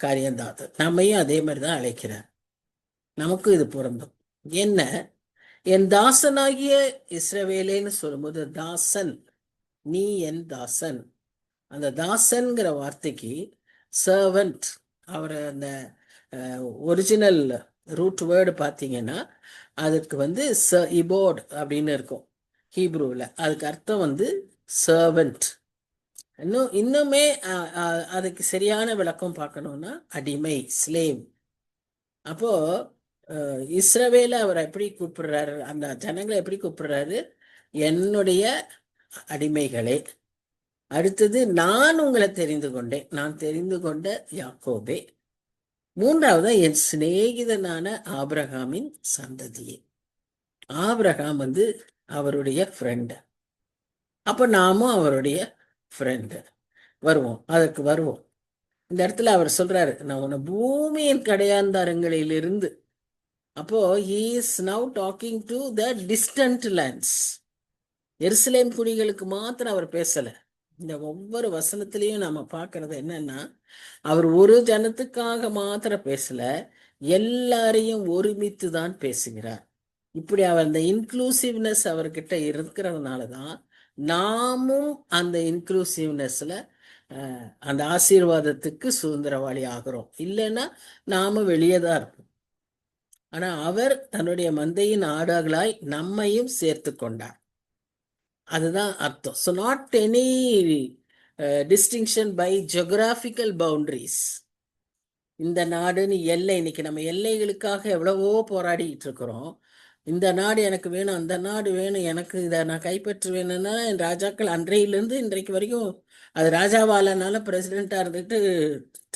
காரியம்தான். நம்மையும் அதே மாதிரி தான் அழைக்கிறார். நமக்கும் இது பொருந்தும். என்ன, என் தாசனாகிய இஸ்ரவேலேன்னு சொல்லும்போது, தாசன், நீ என் தாசன். அந்த தாசன்கிற வார்த்தைக்கு சர்வன்ட், அவர் அந்த ஒரிஜினல் ரூட் வேர்டு பார்த்தீங்கன்னா அதுக்கு வந்து இபோட் அப்படின்னு இருக்கும் ஹீப்ரூவில். அதுக்கு அர்த்தம் வந்து சர்வன்ட். இன்னுமே அதுக்கு சரியான விளக்கம் பார்க்கணும்னா அடிமை, ஸ்லேவ். அப்போ இஸ்ரவேல அவர் எப்படி கூப்பிடுறாரு, அந்த ஜனங்களை எப்படி கூப்பிடுறாரு, என்னுடைய அடிமைகளே. அடுத்தது நான் உங்களை தெரிந்து கொண்டேன், நான் தெரிந்து கொண்ட யாக்கோபே. மூன்றாவது என் சிநேகிதனான ஆபிரகாமின் சந்ததியே. ஆபிரகாம் வந்து அவருடைய ஃப்ரெண்டு. அப்ப நாமும் அவருடைய ஃப்ரெண்டு. வருவோம், அதற்கு வருவோம். இந்த இடத்துல அவர் சொல்றாரு, நான் உன்னை பூமியின் கடையாந்தாரங்களிலிருந்து. அப்போ he is now talking to the distant lands. எருசலேம் குடிகளுக்கு மாத்திரம் அவர் பேசல. இந்த ஒவ்வொரு வசனத்திலையும் நாம பார்க்கறது என்னன்னா, அவர் ஒரு ஜனத்துக்காக மாத்திரம் பேசல, எல்லாரையும் ஒருமித்து தான் பேசுகிறார். இப்படி அவர் அந்த இன்க்ளூசிவ்னஸ் அவர்கிட்ட இருக்கிறதுனாலதான் நாமும் அந்த இன்க்ளூசிவ்னஸ்ல அந்த ஆசீர்வாதத்துக்கு சுதந்திரவாளி ஆகிறோம். இல்லைன்னா நாம வெளியே தான் இருப்போம். ஆனா அவர் தன்னுடைய மந்தையின் ஆடுகளாய் நம்மையும் சேர்த்து கொண்டார். அதுதான் அர்த்தம். So not any distinction by geographical boundaries. இந்த நாடுன்னு எல்லை, இன்னைக்கு நம்ம எல்லைகளுக்காக எவ்வளவோ போராடிட்டு இருக்கிறோம். இந்த நாடு எனக்கு வேணும், அந்த நாடு வேணும், எனக்கு இதை நான் கைப்பற்றுவேணும்னா ராஜாக்கள் அன்றையிலேருந்து இன்றைக்கு வரைக்கும் அது ராஜாவாலனால பிரசிடெண்ட்டாக இருந்துட்டு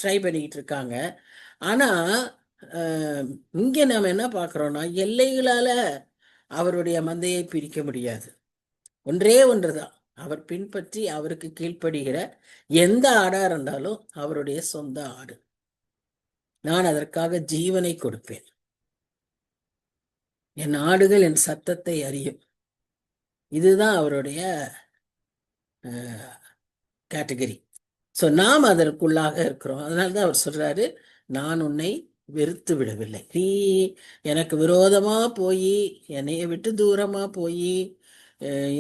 ட்ரை பண்ணிக்கிட்டு இருக்காங்க. ஆனால் இங்கே நாம் என்ன பார்க்குறோன்னா, எல்லைகளால் அவருடைய மந்தையை பிரிக்க முடியாது. ஒன்றே ஒன்று தான், அவர் பின்பற்றி அவருக்கு கீழ்ப்படுகிற எந்த ஆடா இருந்தாலும் அவருடைய சொந்த ஆடு. நான் அதற்காக ஜீவனை கொடுப்பேன். என் ஆடுகள் என் சத்தத்தை அறியும். இதுதான் அவருடைய கேட்டகரி. ஸோ நாம் அதற்குள்ளாக இருக்கிறோம். அதனால தான் அவர் சொல்றாரு, நான் உன்னை வெறுத்து விடவில்லை. நீ எனக்கு விரோதமா போய், என்னைய விட்டு தூரமா போய்,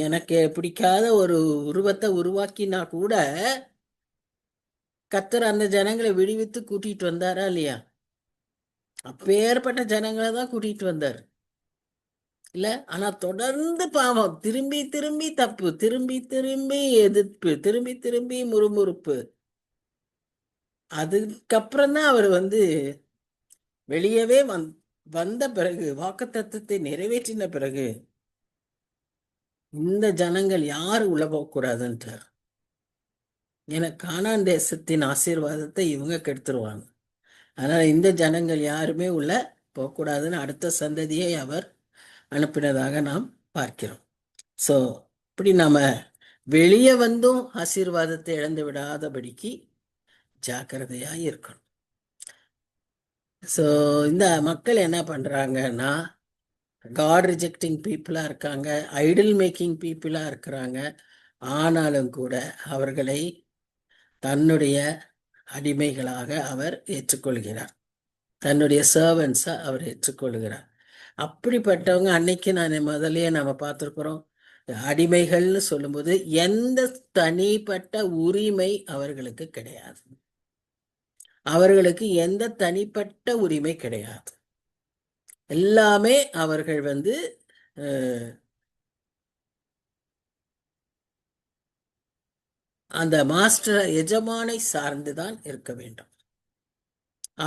எனக்கு பிடிக்காத ஒரு உருவத்தை உருவாக்கினா கூட கர்த்தர் அந்த ஜனங்களை விடுவித்து கூட்டிட்டு வந்தாரா இல்லையா? அப்பேற்பட்ட ஜனங்களை தான் கூட்டிட்டு வந்தார் இல்ல. ஆனா தொடர்ந்து பாவம், திரும்பி திரும்பி தப்பு, திரும்பி திரும்பி எதிர்ப்பு, திரும்பி திரும்பி முறுமுறுப்பு. அதுக்கப்புறம் தான் அவர் வந்து வெளியவே வந்த பிறகு, வாக்குத்தத்தத்தை நிறைவேற்றின பிறகு, இந்த ஜனங்கள் யாரு உள்ள போகக்கூடாதுன்றார். ஏன்னா கானான் தேசத்தின் ஆசீர்வாதத்தை இவங்க கெடுத்துருவாங்க. அதனால இந்த ஜனங்கள் யாருமே உள்ள போகக்கூடாதுன்னு அடுத்த சந்ததியை அவர் அனுப்பினதாக நாம் பார்க்கிறோம். ஸோ இப்படி நாம வெளியே வந்தும் ஆசீர்வாதத்தை இழந்து விடாதபடிக்கு ஜாக்கிரதையா இருக்கணும். ஸோ இந்த மக்கள் என்ன பண்றாங்கன்னா, காட் ரிஜெக்டிங் பீப்புளா இருக்காங்க, ஐடல் மேக்கிங் பீப்புளா இருக்கிறாங்க. ஆனாலும் கூட அவர்களை தன்னுடைய அடிமைகளாக அவர் ஏற்றுக்கொள்கிறார், தன்னுடைய சர்வன்ஸா அவர் ஏற்றுக்கொள்கிறார். அப்படிப்பட்டவங்க அன்னைக்கு நான் முதல்லயே நம்ம பார்த்துருக்குறோம். அடிமைகள்னு சொல்லும்போது எந்த தனிப்பட்ட உரிமை அவர்களுக்கு கிடையாது. அவர்களுக்கு எந்த தனிப்பட்ட உரிமை கிடையாது. எல்லாமே அவர்கள் வந்து அந்த மாஸ்டர் எஜமானை சார்ந்துதான் இருக்க வேண்டும்.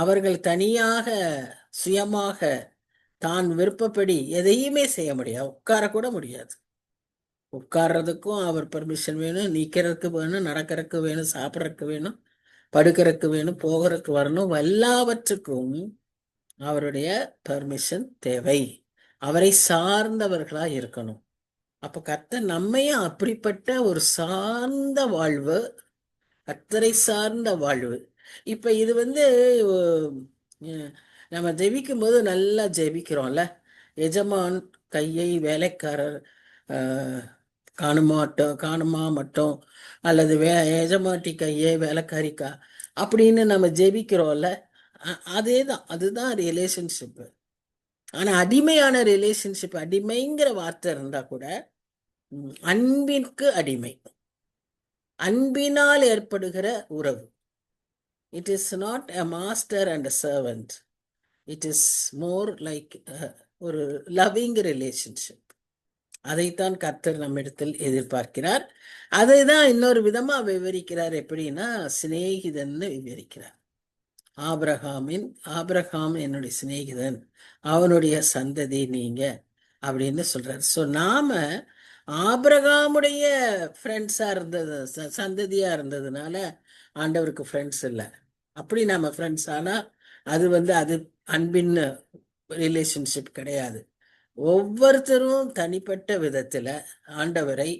அவர்கள் தனியாக சுயமாக தான் விருப்பப்படி எதையுமே செய்ய முடியாது. உட்காரக்கூட முடியாது. உட்கார்றதுக்கும் அவர் பர்மிஷன் வேணும், நிற்கிறதுக்கு வேணும், நடக்கிறதுக்கு வேணும், சாப்பிட்றதுக்கு வேணும், படுக்கிறதுக்கு வேணும், போகிறதுக்கு வரணும். எல்லாவற்றுக்கும் அவருடைய பர்மிஷன் தேவை. அவரை சார்ந்தவர்களா இருக்கணும். அப்ப கர்த்தர் நம்மையும் அப்படிப்பட்ட ஒரு சார்ந்த வாழ்வு, கர்த்தரை சார்ந்த வாழ்வு. இப்ப இது வந்து அஹ், நம்ம ஜெபிக்கும் போது நல்லா ஜெபிக்கிறோம்ல. எஜமான் கையை வேலைக்காரர் அஹ், காணுமா மட்டும், அல்லது எஜமாட்டி கையை வேலைக்காரிக்கா அப்படின்னு நம்ம ஜெபிக்கிறோம்ல. அதேதான், அதுதான் ரிலேஷன்ஷிப். ஆனா அடிமையான ரிலேஷன்ஷிப், அடிமைங்கிற வார்த்தை இருந்தா கூட அன்பிற்கு அடிமை, அன்பினால் ஏற்படுகிற உறவு. It is not a master and a servant. It is more like ஒரு லவ்விங் ரிலேஷன்ஷிப். அதைத்தான் கர்த்தர் நம்மிடத்தில் எதிர்பார்க்கிறார். அதை தான் இன்னொரு விதமா விவரிக்கிறார். எப்படின்னா சிநேகிதன்னு விவரிக்கிறார். ஆபிரகாம் என்னுடைய சிநேகிதன், அவனுடைய சந்ததி நீங்க அப்படின்னு சொல்றாரு. ஸோ நாம ஆபிரகாமுடைய ஃப்ரெண்ட்ஸா இருந்தது, சந்ததியா இருந்ததுனால ஆண்டவருக்கு ஃப்ரெண்ட்ஸ் இல்லை. அப்படி நம்ம ஃப்ரெண்ட்ஸ் ஆனா அது அன்பின் ரிலேஷன்ஷிப் கிடையாது. ஒவ்வொருத்தரும் தனிப்பட்ட விதத்துல ஆண்டவரை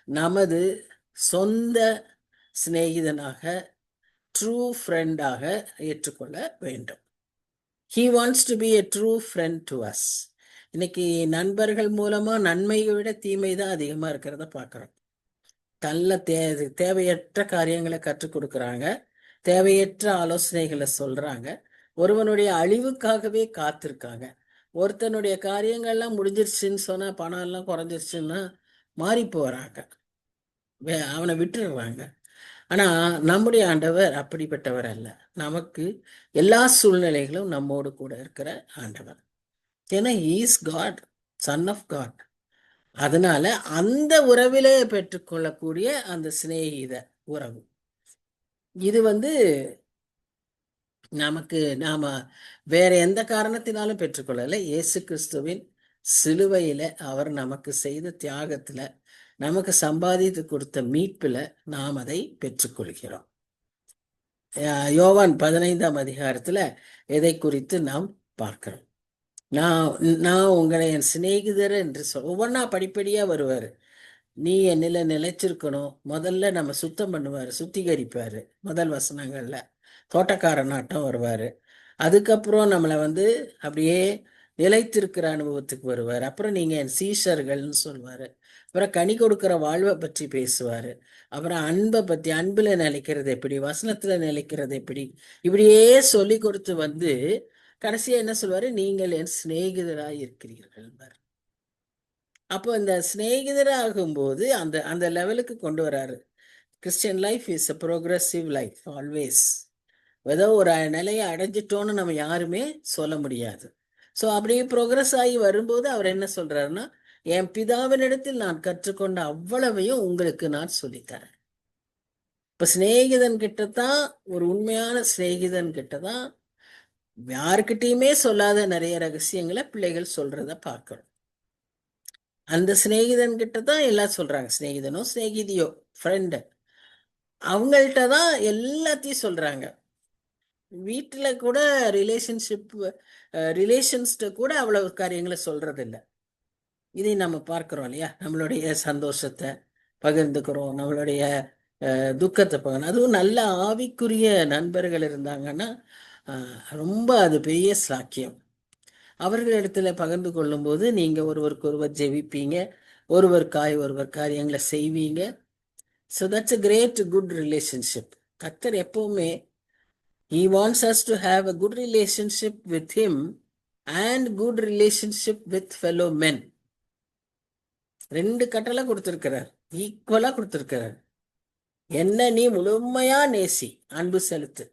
நமது சொந்த சிநேகிதனாக, ட்ரூ ஃப்ரெண்டாக ஏற்றுக்கொள்ள வேண்டும். He wants to be a true friend to us. இன்னைக்கு நண்பர்கள் மூலமா நன்மையை விட தீமை தான் அதிகமா இருக்கிறத பார்க்குறோம். தேவையற்ற காரியங்களை கற்றுக் கொடுக்குறாங்க, தேவையற்ற ஆலோசனைகளை சொல்றாங்க, ஒருவனுடைய அழிவுக்காகவே காத்திருக்காங்க. ஒருத்தனுடைய காரியங்கள்லாம் முடிஞ்சிருச்சுன்னு சொன்னா, பணம் எல்லாம் குறைஞ்சிருச்சுன்னா மாறி போறாங்க, அவனை விட்டுடுறாங்க. ஆனா நம்முடைய ஆண்டவர் அப்படிப்பட்டவர் அல்ல. நமக்கு எல்லா சூழ்நிலைகளும் நம்மோடு கூட இருக்கிற ஆண்டவர். ஏன்னா is God, son of God. அதனால அந்த உறவிலே பெற்றுக்கொள்ளக்கூடிய அந்த சிநேகித உறவு இது நாம வேற எந்த காரணத்தினாலும் பெற்றுக்கொள்ளல. இயேசு கிறிஸ்துவின் சிலுவையில அவர் நமக்கு செய்த தியாகத்துல, நமக்கு சம்பாதித்து கொடுத்த மீட்புல நாம் அதை பெற்றுக்கொள்கிறோம். யோவான் 15ஆம் அதிகாரத்துல எதை குறித்து நாம் பார்க்கிறோம். நான் உங்களை என் சிநேகிதர் என்று ஒவ்வொன்னா படிப்படியா வருவாரு. நீ என்னில நிலைச்சிருக்கணும். முதல்ல நம்ம சுத்தம் பண்ணுவாரு, சுத்திகரிப்பாரு. முதல் வசனங்கள்ல தோட்டக்கார நாட்டம் வருவாரு. அதுக்கப்புறம் நம்மளை அப்படியே நிலைத்திருக்கிற அனுபவத்துக்கு வருவார். அப்புறம் நீங்க என் சீஷர்கள்னு சொல்லுவாரு. அப்புறம் கனி கொடுக்கிற வாழ்வை பற்றி பேசுவாரு. அப்புறம் அன்பை பத்தி, அன்புல நிலைக்கிறது எப்படி, வசனத்துல நிலைக்கிறது எப்படி, இப்படியே சொல்லி கொடுத்து கடைசியா என்ன சொல்வாரு, நீங்கள் என் சிநேகிதராய் இருக்கிறீர்கள். அப்போ இந்த சிநேகிதராகும் போது அந்த அந்த லெவலுக்கு கொண்டு வராரு. Christian life is a progressive life always. ஏதோ ஒரு நிலையை அடைஞ்சிட்டோன்னு நம்ம யாருமே சொல்ல முடியாது. ஸோ அப்படியே ப்ரோக்ரஸ் ஆகி வரும்போது அவர் என்ன சொல்றாருன்னா, என் பிதாவினிடத்தில் நான் கற்றுக்கொண்ட அவ்வளவையும் உங்களுக்கு நான் சொல்லித்தரேன். இப்ப சிநேகிதன் கிட்டதான், ஒரு உண்மையான சிநேகிதன் கிட்டதான் யாருக்கிட்டையுமே சொல்லாத நிறைய ரகசியங்களை பிள்ளைகள் சொல்றத பார்க்கணும். அந்த சிநேகிதன் கிட்ட தான் எல்லாம் சொல்றாங்க. சிநேகிதனோ சிநேகிதியோ ஃப்ரெண்டு, அவங்கள்ட்ட தான் எல்லாத்தையும் சொல்றாங்க. வீட்டுல கூட ரிலேஷன்ஸ்ட கூட அவ்வளவு காரியங்களை சொல்றது இல்லை. இதை நம்ம பார்க்கிறோம் இல்லையா? நம்மளுடைய சந்தோஷத்தை பகிர்ந்துக்கிறோம், நம்மளுடைய துக்கத்தை பகிர்ந்து. அதுவும் நல்ல ஆவிக்குரிய நண்பர்கள் இருந்தாங்கன்னா ரொம்ப அது பெரிய சாக்கியம். அவர்களிடத்துல பகிர்ந்து கொள்ளும் போது நீங்க ஒருவருக்கு ஒருவர் ஜெபிப்பீங்க, ஒருவர் காரியங்களை செய்வீங்க. So that's a great good relationship. கர்த்தர் எப்பவுமே he wants us to have a good relationship with him and good relationship with fellow men. ரெண்டு கட்டளை கொடுத்திருக்கிறார், ஈக்குவலா கொடுத்திருக்கிறார். என்ன நீ முழுமையா நேசி, அன்பு செலுத்து.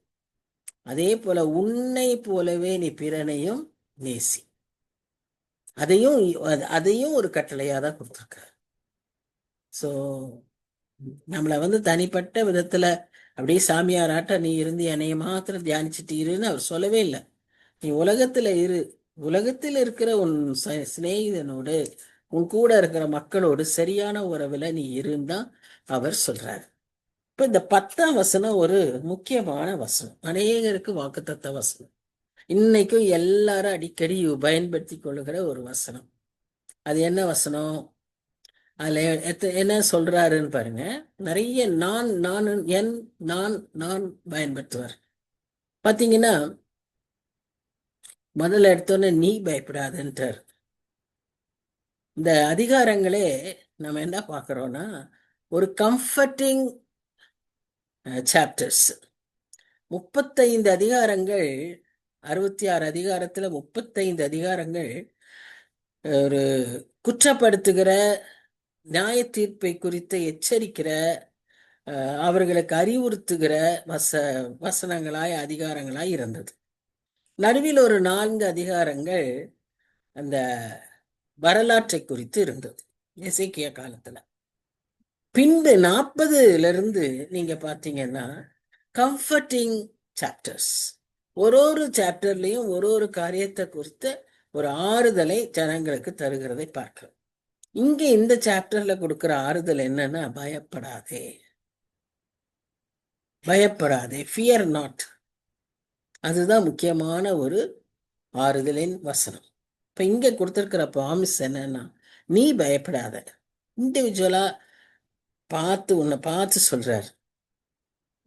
அதே போல உன்னை போலவே நீ பிறனையும் நேசி. அதையும் ஒரு கட்டளையா தான் கொடுத்துருக்காரு. ஸோ நம்மளை தனிப்பட்ட விதத்துல அப்படியே சாமியாராட்ட நீ இருந்து என்னைய மாத்திரம் தியானிச்சுட்டு இருன்னு அவர் சொல்லவே இல்லை. நீ உலகத்துல இரு, உலகத்தில் இருக்கிற உன் சிநேகிதனோடு, உன் கூட இருக்கிற மக்களோடு சரியான உறவுல நீ இருந்தா அவர் சொல்றாரு. இப்ப இந்த 10ஆம் வசனம் ஒரு முக்கியமான வசனம், அநேகருக்கு வாக்குத்தத்த வசனம். இன்னைக்கும் எல்லாரும் அடிக்கடி பயன்படுத்தி கொள்ளுகிற ஒரு வசனம். அது என்ன வசனம்? அதுல என்ன சொல்றாருன்னு பாருங்க. நிறைய நான் பயன்படுத்துவார். பாத்தீங்கன்னா முதல்ல எடுத்தோன்னே நீ பயப்படாதுன்றார். இந்த அதிகாரங்களே நம்ம என்ன பார்க்குறோன்னா ஒரு கம்ஃபர்டிங் சாப்டர்ஸ். 35 அதிகாரங்கள், 66 அதிகாரத்தில் 35 அதிகாரங்கள் ஒரு குற்றப்படுத்துகிற, நியாய தீர்ப்பை குறித்து எச்சரிக்கிற, அவர்களுக்கு அறிவுறுத்துகிற வசனங்களாய் அதிகாரங்களாய் இருந்தது. நடுவில் ஒரு 4 அதிகாரங்கள் அந்த வரலாற்றை குறித்து இருந்தது எசேக்கியா காலத்துல. பின்பு 40 நீங்க பார்த்தீங்கன்னா கம்ஃபர்டிங் சாப்டர்ஸ். ஒரு சாப்டர்லையும் ஒரு காரியத்தை குறித்து ஒரு ஆறுதலை ஜனங்களுக்கு தருகிறதை பார்க்கிறோம். இங்க இந்த சாப்டர்ல கொடுக்கிற ஆறுதல் என்னன்னா, பயப்படாதே, பயப்படாதே, ஃபியர் நாட். அதுதான் முக்கியமான ஒரு ஆறுதலின் வசனம். இப்ப இங்க கொடுத்திருக்கிற ப்ராமிஸ் என்னன்னா, நீ பயப்படாத. இண்டிவிஜுவலா உன்னை பார்த்து சொல்றார்,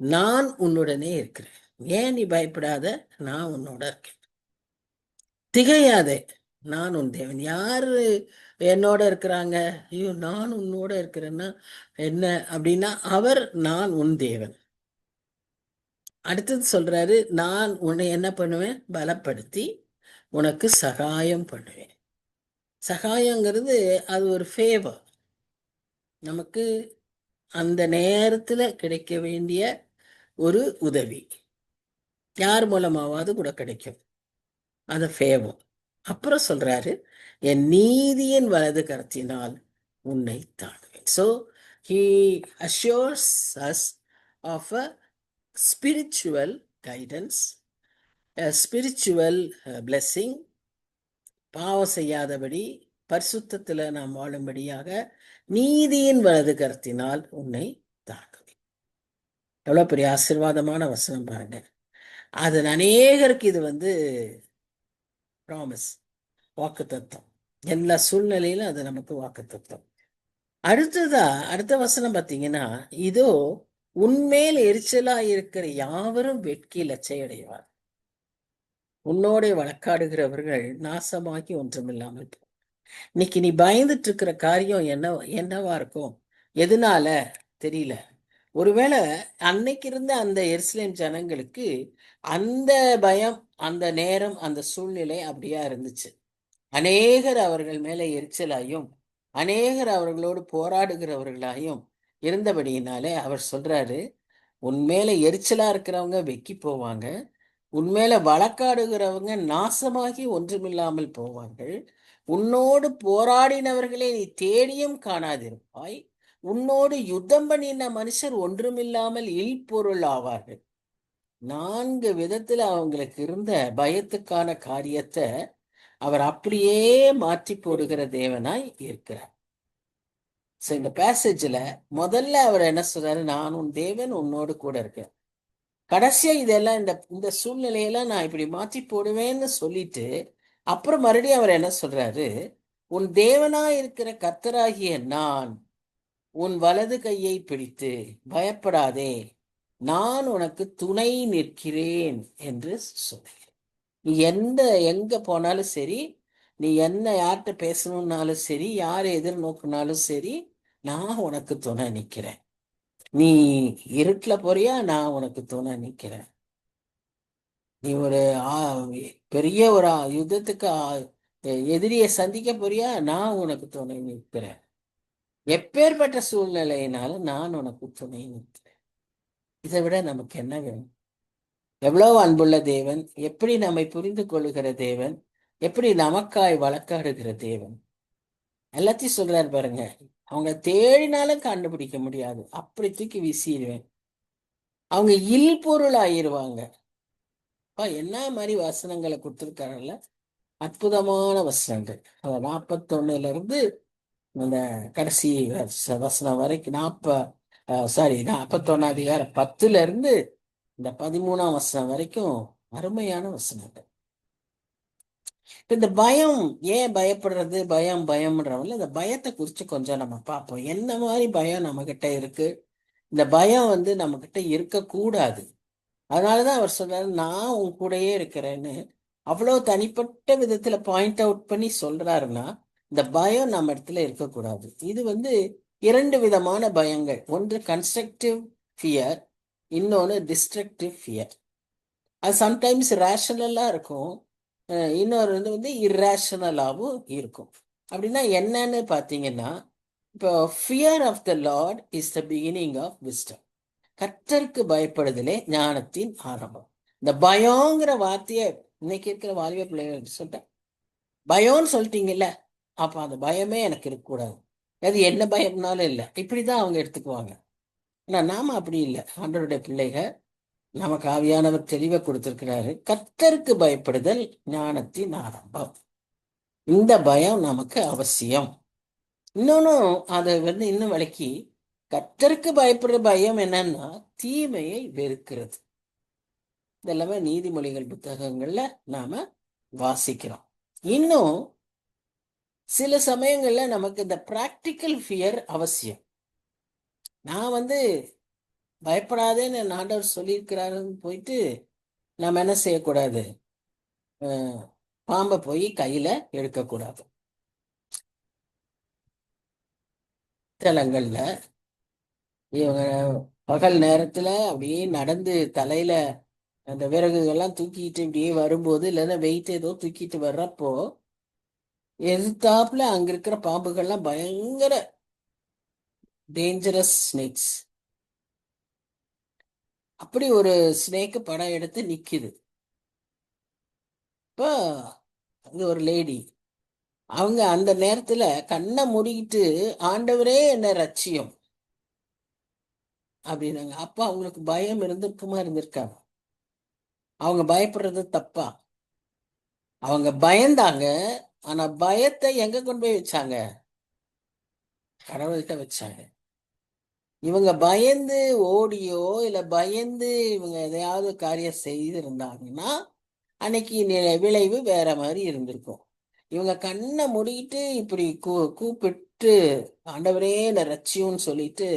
நான் உன்னுடனே இருக்கிறேன். ஏன் நீ பயப்படாத? நான் உன்னோட இருக்கேன். திகையாதே, நான் உன் தேவன். யாரு என்னோட இருக்கிறாங்க? ஐயோ, நான் உன்னோட இருக்கிறேன்னா என்ன அப்படின்னா, நான் உன் தேவன். அடுத்தது சொல்றாரு, நான் உன்னை என்ன பண்ணுவேன்? பலப்படுத்தி உனக்கு சகாயம் பண்ணுவேன். சகாயங்கிறது அது ஒரு ஃபேவர், நமக்கு அந்த நேரத்துல கிடைக்க வேண்டிய ஒரு உதவி. யார் மூலமாவது கூட கிடைக்கும், அது ஃபேவர். அப்புறம் சொல்றாரு, என் நீதியின் வலது கரத்தினால் உன்னை தாங்குவேன். So he assures us of a spiritual guidance, a spiritual blessing. பாவம் செய்யாதபடி பரிசுத்தத்துல நாம் வாழும்படியாக நீதியின் வலது கரத்தினால் உன்னை தாங்குவேன். எவ்வளவு பெரிய ஆசீர்வாதமான வசனம் பாருங்க. அது அநேகருக்கு இது ப்ராமிஸ், வாக்கு தத்துவம். எல்லா சூழ்நிலையிலும் அது நமக்கு வாக்கு தத்துவம். அடுத்த வசனம் பார்த்தீங்கன்னா, இதோ உன்மேல் எரிச்சலா இருக்கிற யாவரும் வெட்கி லட்சையடைவார். உன்னோட வழக்காடுகிறவர்கள் நாசமாக்கி ஒன்றுமில்லாமல் போ. இன்னைக்கு நீ பயந்துட்டு இருக்கிற காரியம் என்னவா இருக்கும்? எதனால தெரியல. ஒருவேளை அன்னைக்கு இருந்த அந்த எருசலேம் ஜனங்களுக்கு அந்த பயம், அந்த நேரம், அந்த சூழ்நிலை அப்படியா இருந்துச்சு. அநேகர் அவர்கள் மேலே எரிச்சலாயும், அநேகர் அவர்களோடு போராடுகிறவர்களாயும் இருந்தபடியினாலே அவர் சொல்றாரு, உன்மேல எரிச்சலா இருக்கிறவங்க வெக்கி போவாங்க, உன்மேல வழக்காடுகிறவங்க நாசமாகி ஒன்றுமில்லாமல் போவார்கள். உன்னோடு போராடினவர்களை நீ தேடியும் காணாதிருப்பாய். உன்னோடு யுத்தம் பண்ணின மனுஷர் ஒன்றுமில்லாமல் இல்பொருள் ஆவார்கள். 4 விதத்துல அவங்களுக்கு இருந்த பயத்துக்கான காரியத்தை அவர் அப்படியே மாற்றி போடுகிற தேவனாய் இருக்கிறார். இந்த பேசேஜ்ல முதல்ல அவர் என்ன சொல்றாரு? நான் உன் தேவன், உன்னோடு கூட இருக்கேன். கடைசியா இதெல்லாம் இந்த சூழ்நிலையெல்லாம் நான் இப்படி மாற்றி போடுவேன்னு சொல்லிட்டு அப்புறம் மறுபடியும் அவர் என்ன சொல்றாரு? உன் தேவனா இருக்கிற கர்த்தராகிய நான் உன் வலது கையை பிடித்து பயப்படாதே, நான் உனக்கு துணை நிற்கிறேன் என்று சொல்றேன். நீ எங்க போனாலும் சரி, நீ யார்கிட்ட பேசணும்னாலும் சரி, யாரை எதிர்நோக்கினாலும் சரி, நான் உனக்கு துணை நிற்கிறேன். நீ இருட்டுல போறியா? நான் உனக்கு துணை நிற்கிறேன். நீ ஒரு பெரிய ஒரு யுத்தத்துக்கு எதிரியை சந்திக்க போறியா? நான் உனக்கு துணை நிற்கிறேன். எப்பேற்பட்ட சூழ்நிலையினாலும் நான் உனக்கு துணை நிற்கிறேன். இதை விட நமக்கு என்ன வேணும்? எவ்வளவு அன்புள்ள தேவன், எப்படி நம்மை புரிந்து கொள்ளுகிற தேவன், எப்படி நமக்காய் வழக்காடுகிற தேவன். எல்லாத்தையும் சொல்றாரு பாருங்க. அவங்க தேடினாலும் கண்டுபிடிக்க முடியாது, அப்படி தூக்கி வீசிடுவேன். அவங்க இல்பொருள் ஆயிருவாங்க. என்ன மாதிரி வசனங்களை கொடுத்துருக்காங்கல்ல, அற்புதமான வசனங்கள். 41 அந்த கடைசி வசனம் வரைக்கும் 41 அதிகாரம் 10 இந்த 13 வசனம் வரைக்கும் அருமையான வசனங்கள். இந்த பயம், ஏன் பயப்படுறது? பயம்ன்றவங்கள இந்த பயத்தை குறித்து கொஞ்சம் நம்ம பார்ப்போம். என்ன மாதிரி பயம் நம்ம கிட்ட இருக்கு? இந்த பயம் நம்ம கிட்ட இருக்கக்கூடாது. அதனாலதான் அவர் சொன்னார், நான் உன் கூடயே இருக்கிறேன்னு. அவ்வளவு தனிப்பட்ட விதத்துல பாயிண்ட் அவுட் பண்ணி சொல்றாருன்னா இந்த பயம் நம்ம இடத்துல இருக்கக்கூடாது. இது வந்து இரண்டு விதமான பயங்கள். ஒன்று கன்ஸ்ட்ரக்டிவ் ஃபியர், இன்னொன்று டிஸ்ட்ரக்டிவ் ஃபியர். அது சம்டைம்ஸ் ரேஷனலா இருக்கும், இன்னொரு வந்து இர்ரேஷனலாகவும் இருக்கும். அப்படின்னா என்னன்னு பார்த்தீங்கன்னா, இப்போ fear of the Lord is the beginning of wisdom. கர்த்தருக்கு பயப்படுதலே ஞானத்தின் ஆரம்பம். இந்த பயங்கிற வார்த்தையை இன்னைக்கு இருக்கிற வாலிப பிள்ளைகள் சொல்லிட்டேன், பயம்னு சொல்லிட்டீங்கல்ல, அப்ப அந்த பயமே எனக்கு இருக்கக்கூடாது, அது என்ன பயம்னாலும் இல்லை, இப்படிதான் அவங்க எடுத்துக்குவாங்க. ஆனா நாம அப்படி இல்லை. ஆண்டவருடைய பிள்ளைகள் நமக்கு ஆவியானவர் தெளிவை கொடுத்திருக்கிறாரு. கர்த்தருக்கு பயப்படுதல் ஞானத்தின் ஆரம்பம். இந்த பயம் நமக்கு அவசியம். இன்னொன்னும் அதை வந்து இன்னும் விளக்கி, கர்த்தருக்கு பயப்படுற பயம் என்னன்னா தீமையை வெறுக்கிறது. இதெல்லாமே நீதிமொழிகள் புத்தகங்கள்ல நாம வாசிக்கிறோம். இன்னும் சில சமயங்கள்ல நமக்கு இந்த பிராக்டிக்கல் ஃபியர் அவசியம். நான் வந்து பயப்படாதேன்னு ஆண்டவர் சொல்லியிருக்கிறாருன்னு போயிட்டு நம்ம என்ன செய்யக்கூடாது, பாம்பை போய் கையில எடுக்கக்கூடாது. தலங்கள்ல இவங்க பகல் நேரத்துல அப்படியே நடந்து தலையில அந்த விறகுகள்லாம் தூக்கிட்டு இப்படியே வரும்போது, இல்லைன்னா வெயிட் ஏதோ தூக்கிட்டு வர்றப்போ எதிர்த்தாப்புல அங்க இருக்கிற பாம்புகள்லாம் பயங்கர டேஞ்சரஸ் ஸ்னேக்ஸ். அப்படி ஒரு ஸ்னேக்கு படம் எடுத்து நிக்குது. இப்போ அது ஒரு லேடி, அவங்க அந்த நேரத்துல கண்ணை மூடிக்கிட்டு ஆண்டவரே என்ன ரட்சியம் அப்படின்னாங்க. அப்ப அவங்களுக்கு பயம் இருந்திருக்குமா, இருந்திருக்காங்க? அவங்க பயப்படுறது தப்பா? அவங்க பயந்தாங்க. ஆனா பயத்தை எங்க கொண்டு போய் வச்சாங்க? கடவுள்கிட்ட வச்சாங்க. இவங்க பயந்து ஓடியோ இல்ல பயந்து இவங்க எதையாவது காரியம் செய்திருந்தாங்கன்னா அன்னைக்கு விளைவு வேற மாதிரி இருந்திருக்கும். இவங்க கண்ணை மூடிக்கிட்டு இப்படி கூப்பிட்டு ஆண்டவரே என்ன ரட்சியம்னு சொல்லிட்டு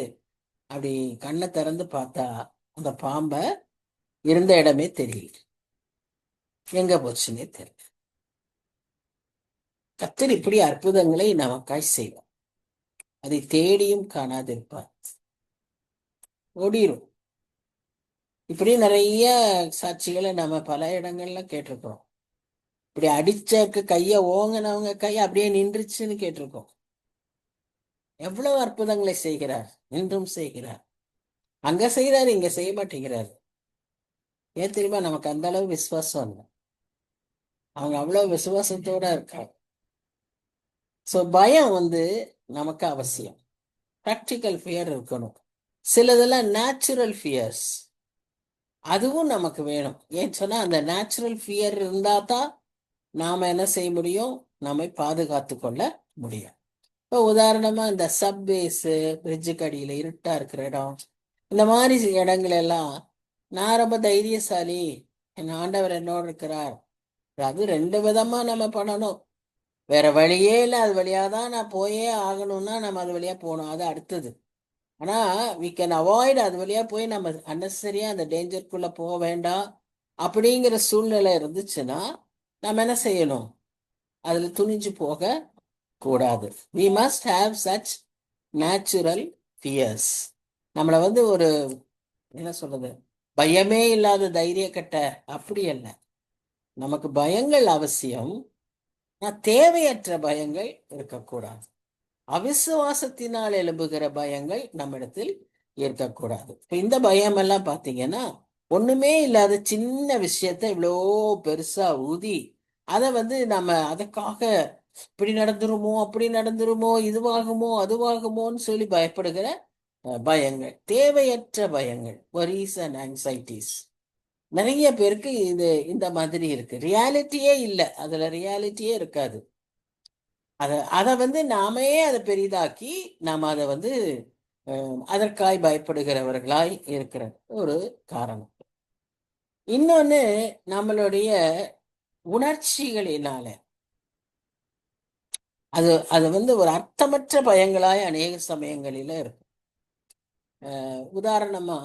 அப்படி கண்ணை திறந்து பார்த்தா அந்த பாம்பை இருந்த இடமே தெரியல, எங்க போச்சுன்னே தெரியல. கர்த்தர் இப்படி அற்புதங்களை நமக்காய் செய்வார். அதை தேடியும் காணாதிருப்பார், ஓடிரும். இப்படி நிறைய சாட்சிகளை நம்ம பல இடங்கள்ல கேட்டிருக்கோம். இப்படி அடிச்ச கைய ஓங்கினவங்க கை அப்படியே நின்றுச்சுன்னு கேட்டிருக்கோம். எவ்வளவு அற்புதங்களை செய்கிறார், இன்றும் செய்கிறார். அங்க செய்யறாரு, இங்க செய்ய மாட்டேங்கிறாரு. ஏன் தெரியுமா? நமக்கு அந்த அளவு விசுவாசம் இல்லை. அவங்க அவ்வளவு விசுவாசத்தோட இருக்காங்க. ஸோ பயம் வந்து நமக்கு அவசியம். ப்ராக்டிக்கல் ஃபியர் இருக்கணும். சிலதெல்லாம் நேச்சுரல் ஃபியர்ஸ், அதுவும் நமக்கு வேணும். ஏன்னு சொன்னா அந்த நேச்சுரல் ஃபியர் இருந்தா தான் நாம என்ன செய்ய முடியும், நம்மை பாதுகாத்து கொள்ள முடியும். இப்போ உதாரணமா இந்த சப்வேஸு, பிரிட்ஜுக்கு அடியில இருட்டா இருக்கிற இடம், இந்த மாதிரி இடங்கள் எல்லாம் நான் ரொம்ப தைரியசாலி, என் ஆண்டவர் என்னோடு இருக்கிறார், அது ரெண்டு விதமா நம்ம பண்ணணும். வேற வழியே இல்லை, அது வழியா தான் நான் போயே ஆகணும்னா நம்ம அது வழியா போகணும், அது அடுத்தது. ஆனா we can avoid, அது வழியா போய் நம்ம அன்னெசரியா அந்த டேஞ்சருக்குள்ள போக வேண்டாம் அப்படிங்கிற சூழ்நிலை இருந்துச்சுன்னா நம்ம என்ன செய்யணும், அதுல துணிஞ்சு போக கூடாது. we must have such natural fears. நம்மளை வந்து ஒரு என்ன சொல்றது, பயமே இல்லாத தைரிய கட்ட அப்படி அல்ல. நமக்கு பயங்கள் அவசியம், தேவையற்ற பயங்கள் இருக்கக்கூடாது. அவிசுவாசத்தினால் எழும்புகிற பயங்கள் நம்மிடத்தில் இருக்கக்கூடாது. இந்த பயம் எல்லாம் பார்த்தீங்கன்னா ஒண்ணுமே இல்லாத சின்ன விஷயத்த இவ்வளோ பெருசா ஊதி அதை வந்து நம்ம அதுக்காக இப்படி நடந்துருமோ அப்படி நடந்துருமோ இதுவாகுமோ அதுவாகுமோன்னு சொல்லி பயப்படுகிற பயங்கள், தேவையற்ற பயங்கள், வரிஸ் அண்ட் ஆங்ஸைட்டிஸ். நிறைய பேருக்கு இது இந்த மாதிரி இருக்கு. ரியாலிட்டியே இல்லை, அதுல ரியாலிட்டியே இருக்காது. அதை வந்து நாமே அதை பெரிதாக்கி நாம் அதை வந்து அதற்காய் பயப்படுகிறவர்களாய் இருக்கிற ஒரு காரணம். இன்னொன்னு நம்மளுடைய உணர்ச்சிகளினால அது வந்து ஒரு அர்த்தமற்ற பயங்களாய் அநேக சமயங்களில இருக்கும். உதாரணமா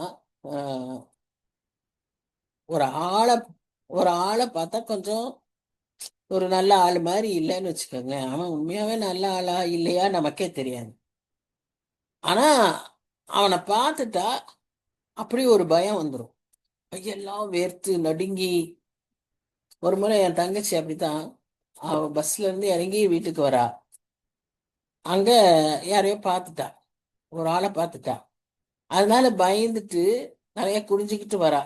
ஒரு ஆளை ஒரு ஆளை பார்த்தா கொஞ்சம் ஒரு நல்ல ஆள் மாதிரி இல்லைன்னு வச்சுக்கோங்களேன். அவன் உண்மையாவே நல்ல ஆளா இல்லையா நமக்கே தெரியாது. ஆனா அவனை பார்த்துட்டா அப்படி ஒரு பயம் வந்துடும். கையெல்லாம் வேர்த்து நடுங்கி. ஒரு முறை என் தங்கச்சி அப்படித்தான். அவ பஸ்ல இருந்து இறங்கி வீட்டுக்கு வரா. அங்க யாரையோ பார்த்துட்டா, ஒரு ஆளை பார்த்துட்டா. அதனால பயந்துட்டு நிறைய குனிஞ்சுக்கிட்டு வரா.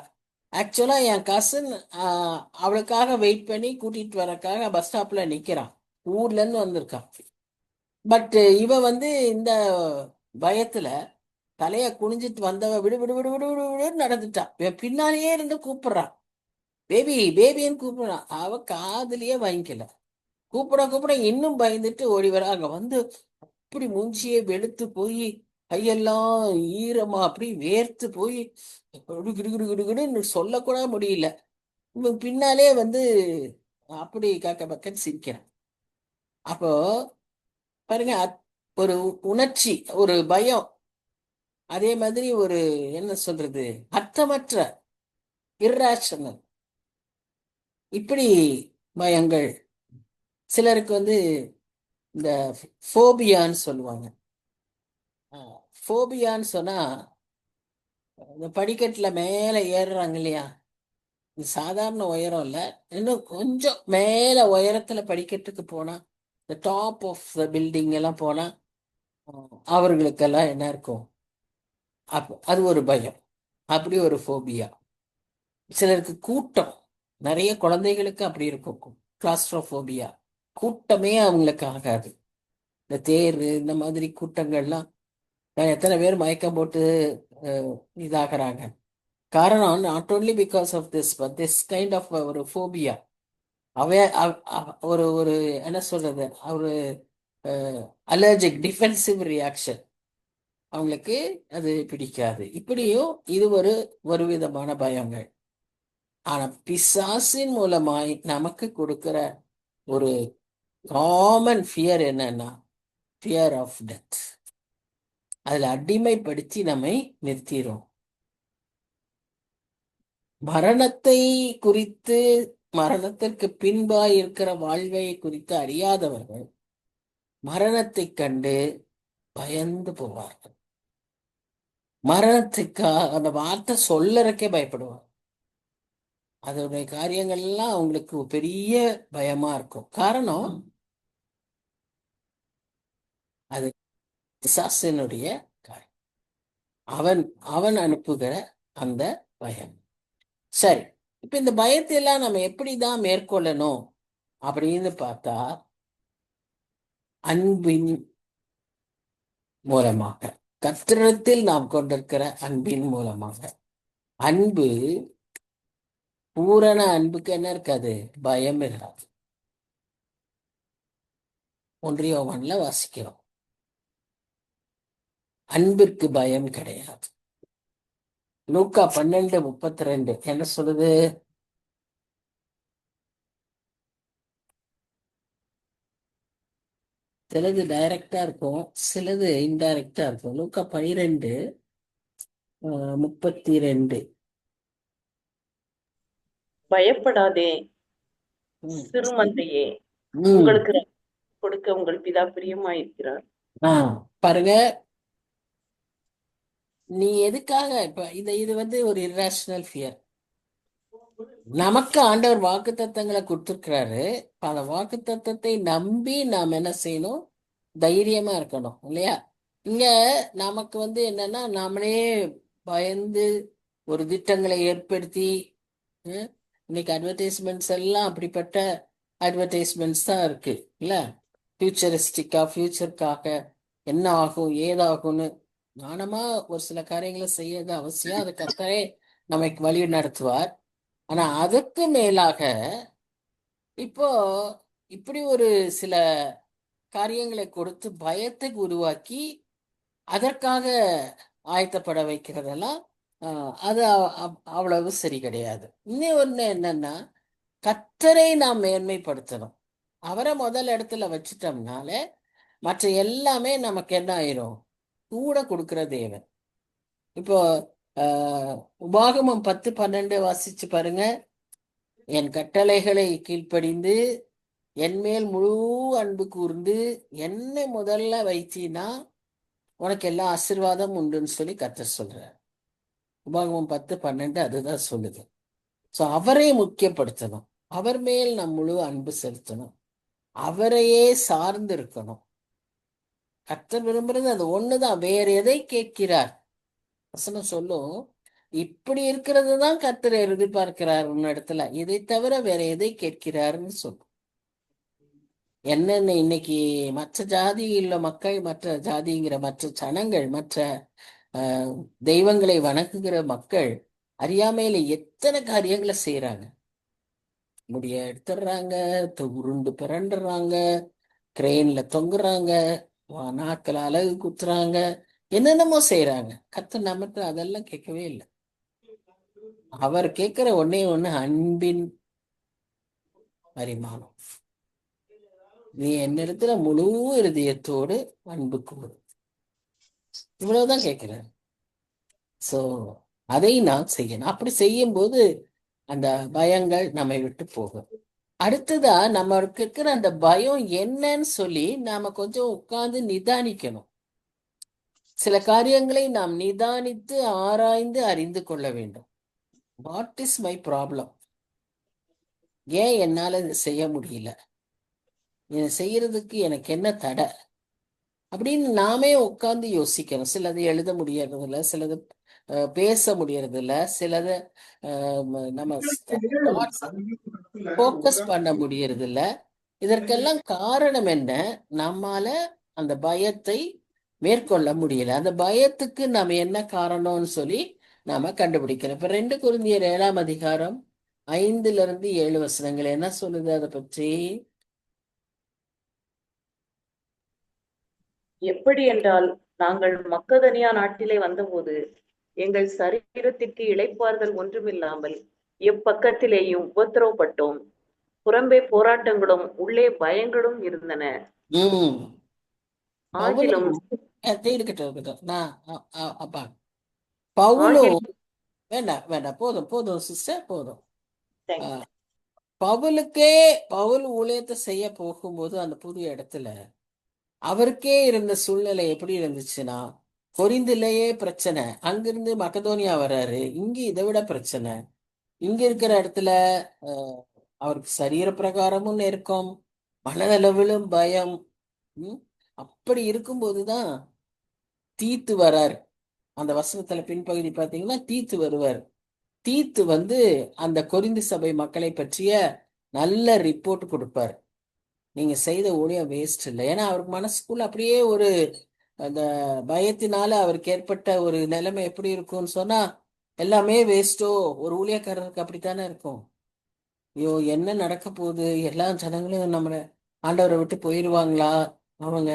ஆக்சுவலா என் கசின் அவளுக்காக வெயிட் பண்ணி கூட்டிட்டு வரக்காக பஸ் ஸ்டாப்ல நிக்கிறான். ஊர்ல இருந்து வந்திருக்கான். பட் இவ வந்து இந்த பயத்துல தலைய குனிஞ்சிட்டு வந்தவ விடு விடு விடு விடு விடு விடுன்னு நடந்துட்டான். இவன் பின்னாலேயே இருந்து கூப்பிடுறான், பேபி பேபின்னு கூப்பிடுறான். அவ காதுலயே வாங்கிக்கல. கூப்பிட கூப்பிட இன்னும் பயந்துட்டு ஓடி வர. அங்க வந்து அப்படி மூஞ்சியே வெளுத்து போய் கையெல்லாம் ஈரமா அப்படி வேர்த்து போய் கிடுகிடுன்னு சொல்லக்கூட முடியல. இவன் பின்னாலே வந்து அப்படி காக்க பக்கன்னு சிரிக்கிறான். அப்போ பாருங்க, ஒரு உணர்ச்சி, ஒரு பயம், அதே மாதிரி ஒரு என்ன சொல்றது, அர்த்தமற்ற இர்ரேஷனல் இப்படி பயங்கள். சிலருக்கு வந்து இந்த ஃபோபியான்னு சொல்லுவாங்க. ஃபோபியான்னு சொன்னா இந்த படிக்கட்டுல மேல ஏறுறாங்க இல்லையா, இது சாதாரண உயரம் இல்ல, இன்னும் கொஞ்சம் மேல உயரத்துல படிக்கட்டுக்கு போனா, இந்த டாப் ஆஃப் த பில்டிங் எல்லாம் போனா அவர்களுக்கெல்லாம் என்ன இருக்கும், அது ஒரு பயம். அப்படி ஒரு ஃபோபியா. சிலருக்கு கூட்டம், நிறைய குழந்தைகளுக்கு அப்படி இருக்கும், கிளாஸ்ட்ரோஃபோபியா. கூட்டமே அவங்களுக்கு ஆகாது. இந்த தேர் இந்த மாதிரி கூட்டங்கள்லாம் எத்தனை பேர் மயக்கம் போட்டு இதாகிறாங்க. காரணம் not only because of this, but this kind of ஒரு ஃபோபியா. ஒரு ஒரு என்ன சொல்றது, ஒரு அலர்ஜிக் டிஃபென்சிவ் ரியாக்ஷன், அவங்களுக்கு அது பிடிக்காது. இப்படியும் இது ஒரு விதமான பயங்கள். ஆனா பிசாசின் மூலமாய் நமக்கு கொடுக்கிற ஒரு காமன் ஃபியர் என்னன்னா, ஃபியர் ஆஃப் டெத். அதுல அடிமைப்படுத்தி நம்மை நிறுத்திடும். மரணத்தை குறித்து, மரணத்திற்கு பின்பாய் இருக்கிற வாழ்வை குறித்து அறியாதவர்கள் மரணத்தை கண்டு பயந்து போவார்கள். மரணத்துக்கா அந்த வார்த்தை சொல்லறக்கே பயப்படுவாங்க. அதனுடைய காரியங்கள் எல்லாம் அவங்களுக்கு பெரிய பயமா இருக்கும். காரணம் அது பிசாசினுடைய காரியம். அவன் அவன் அனுப்புகிற அந்த பயம். சரி, இப்ப இந்த பயத்தை எல்லாம் நம்ம எப்படிதான் மேற்கொள்ளணும் அப்படின்னு பார்த்தா, அன்பின் மூலமாக, கர்த்தரிடத்தில் நாம் கொண்டிருக்கிற அன்பின் மூலமாக. அன்பு, பூரண அன்புக்கு என்ன இருக்காது, பயம் இருக்காது. 1 யோவான்ல வாசிக்கிறோம், அன்பிற்கு பயம் கிடையாது. லூக்கா 12:32 என்ன சொல்லுது? சிலது டைரக்டா இருக்கும், சிலது இன்டைரக்டா இருக்கும். லூக்கா 12:32. பயப்படாதே ம். சிறுமந்தையே, ம். உங்களுக்கு கொடுக்க உங்கள் பிதா பிரியமாயிருக்கிறார். பாருங்க, நீ எதுக்காக இப்ப இது வந்து ஒரு இர்ரேஷனல் ஃபியர். நமக்கு ஆண்டவர் வாக்குத்தத்தங்களை கொடுத்துருக்கிறாரு. அந்த வாக்குத்தத்தத்தை நம்பி நாம் என்ன செய்யணும், தைரியமா இருக்கணும் இல்லையா? இங்க நமக்கு வந்து என்னன்னா, நாமளே பயந்து ஒரு திட்டங்களை ஏற்படுத்தி, இன்னைக்கு அட்வர்டைஸ்மெண்ட்ஸ் எல்லாம் அப்படிப்பட்ட அட்வர்டைஸ்மெண்ட்ஸ் தான் இருக்கு இல்ல? ஃபியூச்சரிஸ்டிக்கா, ஃபியூச்சருக்காக என்ன ஆகும் ஏதாகும்னு நானமா ஒரு சில காரியங்களை செய்யறது அவசியம். அது கர்த்தரே நமக்கு வழி நடத்துவார். ஆனா அதுக்கு மேலாக இப்போ இப்படி ஒரு சில காரியங்களை கொடுத்து பயத்தை உருவாக்கி அதற்காக ஆயத்தப்பட வைக்கிறதெல்லாம் அது அவ்வளவு சரி கிடையாது. இன்னும் ஒண்ணு என்னன்னா, கர்த்தரை நாம் மேன்மைப்படுத்தணும். அவரை முதல் இடத்துல வச்சுட்டோம்னால மற்ற எல்லாமே நமக்கு என்ன ஆயிரும், கூட கொடுக்கிற தேவன். இப்போ உபாகமம் 10:12 வாசிச்சு பாருங்க. என் கட்டளைகளை கீழ்ப்படிந்து என் மேல் முழு அன்பு கூர்ந்து என்னை முதல்ல வைத்தீன்னா உனக்கு எல்லா ஆசீர்வாதம் உண்டுன்னு சொல்லி கர்த்தர் சொல்றார். உபாகமம் 10:12 அதுதான் சொல்லுது. ஸோ அவரை முக்கியப்படுத்தணும், அவர் மேல் நம் முழு அன்பு செலுத்தணும், அவரையே சார்ந்து இருக்கணும். கர்த்தர் விரும்புறது அது ஒண்ணுதான். வேற எதை கேட்கிறார்? வசனம் சொல்லும், இப்படி இருக்கிறது தான் கர்த்தர் எதிர்பார்க்கிறார் உன் இடத்துல, இதை தவிர வேற எதை கேட்கிறாருன்னு சொல்லும். என்னென்ன இன்னைக்கு மற்ற ஜாதியில் மக்கள், மற்ற ஜாதிங்கிற மற்ற ஜனங்கள், மற்ற தெய்வங்களை வணங்குகிற மக்கள் அறியாமையில எத்தனை காரியங்களை செய்யறாங்க. முடிய எடுத்துடுறாங்க, உருண்டு பிறண்டுறாங்க, கிரெயின்ல தொங்குறாங்க, நாட்கள் அழகு குத்துறாங்க, என்னென்னமோ செய்யறாங்க. கர்த்தர் நமக்கு அதெல்லாம் கேட்கவே இல்லை. அவர் கேட்கிற ஒன்னே ஒண்ணு அன்பின் பரிமாணம். நீ என்னிடத்துல முழு இருதயத்தோடு அன்பு கூறு, இவ்வளவுதான் கேட்கிறார். சோ அதை நான் செய்யணும். அப்படி செய்யும் போது அந்த பயங்கள் நம்மை விட்டு போகும். அடுத்ததா நம்மளுக்கு இருக்கிற அந்த பயம் என்னன்னு சொல்லி நாம கொஞ்சம் உட்கார்ந்து நிதானிக்கணும். சில காரியங்களை நாம் நிதானித்து ஆராய்ந்து அறிந்து கொள்ள வேண்டும். What is my problem? ஏன் என்னால இதை செய்ய முடியல? இதை செய்யறதுக்கு எனக்கு என்ன தடை அப்படின்னு நாமே உட்கார்ந்து யோசிக்கணும். சிலது எழுத முடியறது இல்லை, சிலது பேச முடியறது இல்லை, சிலது நம்ம ஃபோக்கஸ் பண்ண முடியறது இல்லை. இதற்கெல்லாம் காரணம் என்ன? நம்மால அந்த பயத்தை மேற்கொள்ள முடியல. அந்த பயத்துக்கு நம்ம என்ன காரணம்னு சொல்லி நாம கண்டுபிடிக்கிறோம். இப்ப 2 கொரிந்தியர் 7ஆம் அதிகாரம் 5-7 வசனங்கள் என்ன சொல்லுது அதை பற்றி? எப்படி என்றால், நாங்கள் மக்கதனியா நாட்டிலே வந்தபோது எங்கள் சரீரத்திற்கு இளைப்பாறுதல் ஒன்றுமில்லாமல் எப்பக்கத்திலேயும் உபத்திரவப்பட்டோம். புறம்பே போராட்டங்களும் உள்ளே பயங்களும் இருந்தன. ஆகிலும் வேண்டாம், போதும் சிஸ்டர், போதும். Thank you. பவுல் ஊழியத்தை செய்ய போகும்போது அந்த புது இடத்துல அவருக்கே இருந்த சூழ்நிலை எப்படி இருந்துச்சுன்னா, கொரிந்திலேயே பிரச்சனை, அங்கிருந்து மக்கதோனியா வர்றாரு, இங்க இதை விட பிரச்சனை. இங்க இருக்கிற இடத்துல அவருக்கு சரீர பிரகாரமும் நெருக்கம், மனதளவிலும் பயம். அப்படி இருக்கும்போதுதான் தீத்து வர்றாரு. அந்த வசனத்துல பின்பகுதி பார்த்தீங்கன்னா தீத்து வருவார். தீத்து வந்து அந்த கொரிந்து சபை மக்களை பற்றிய நல்ல ரிப்போர்ட் கொடுப்பார். நீங்க செய்த ஊழியம் வேஸ்ட் இல்லை. ஏன்னா அவருக்கு மனசுக்குள்ள அப்படியே ஒரு அந்த பயத்தினால அவருக்கு ஏற்பட்ட ஒரு நிலைமை எப்படி இருக்கும்னு சொன்னா, எல்லாமே வேஸ்டோ. ஒரு ஊழியக்காரருக்கு அப்படித்தானே இருக்கும். ஐயோ என்ன நடக்க போகுது, எல்லா ஜனங்களும் நம்மளை ஆண்டவரை விட்டு போயிடுவாங்களா, அவங்க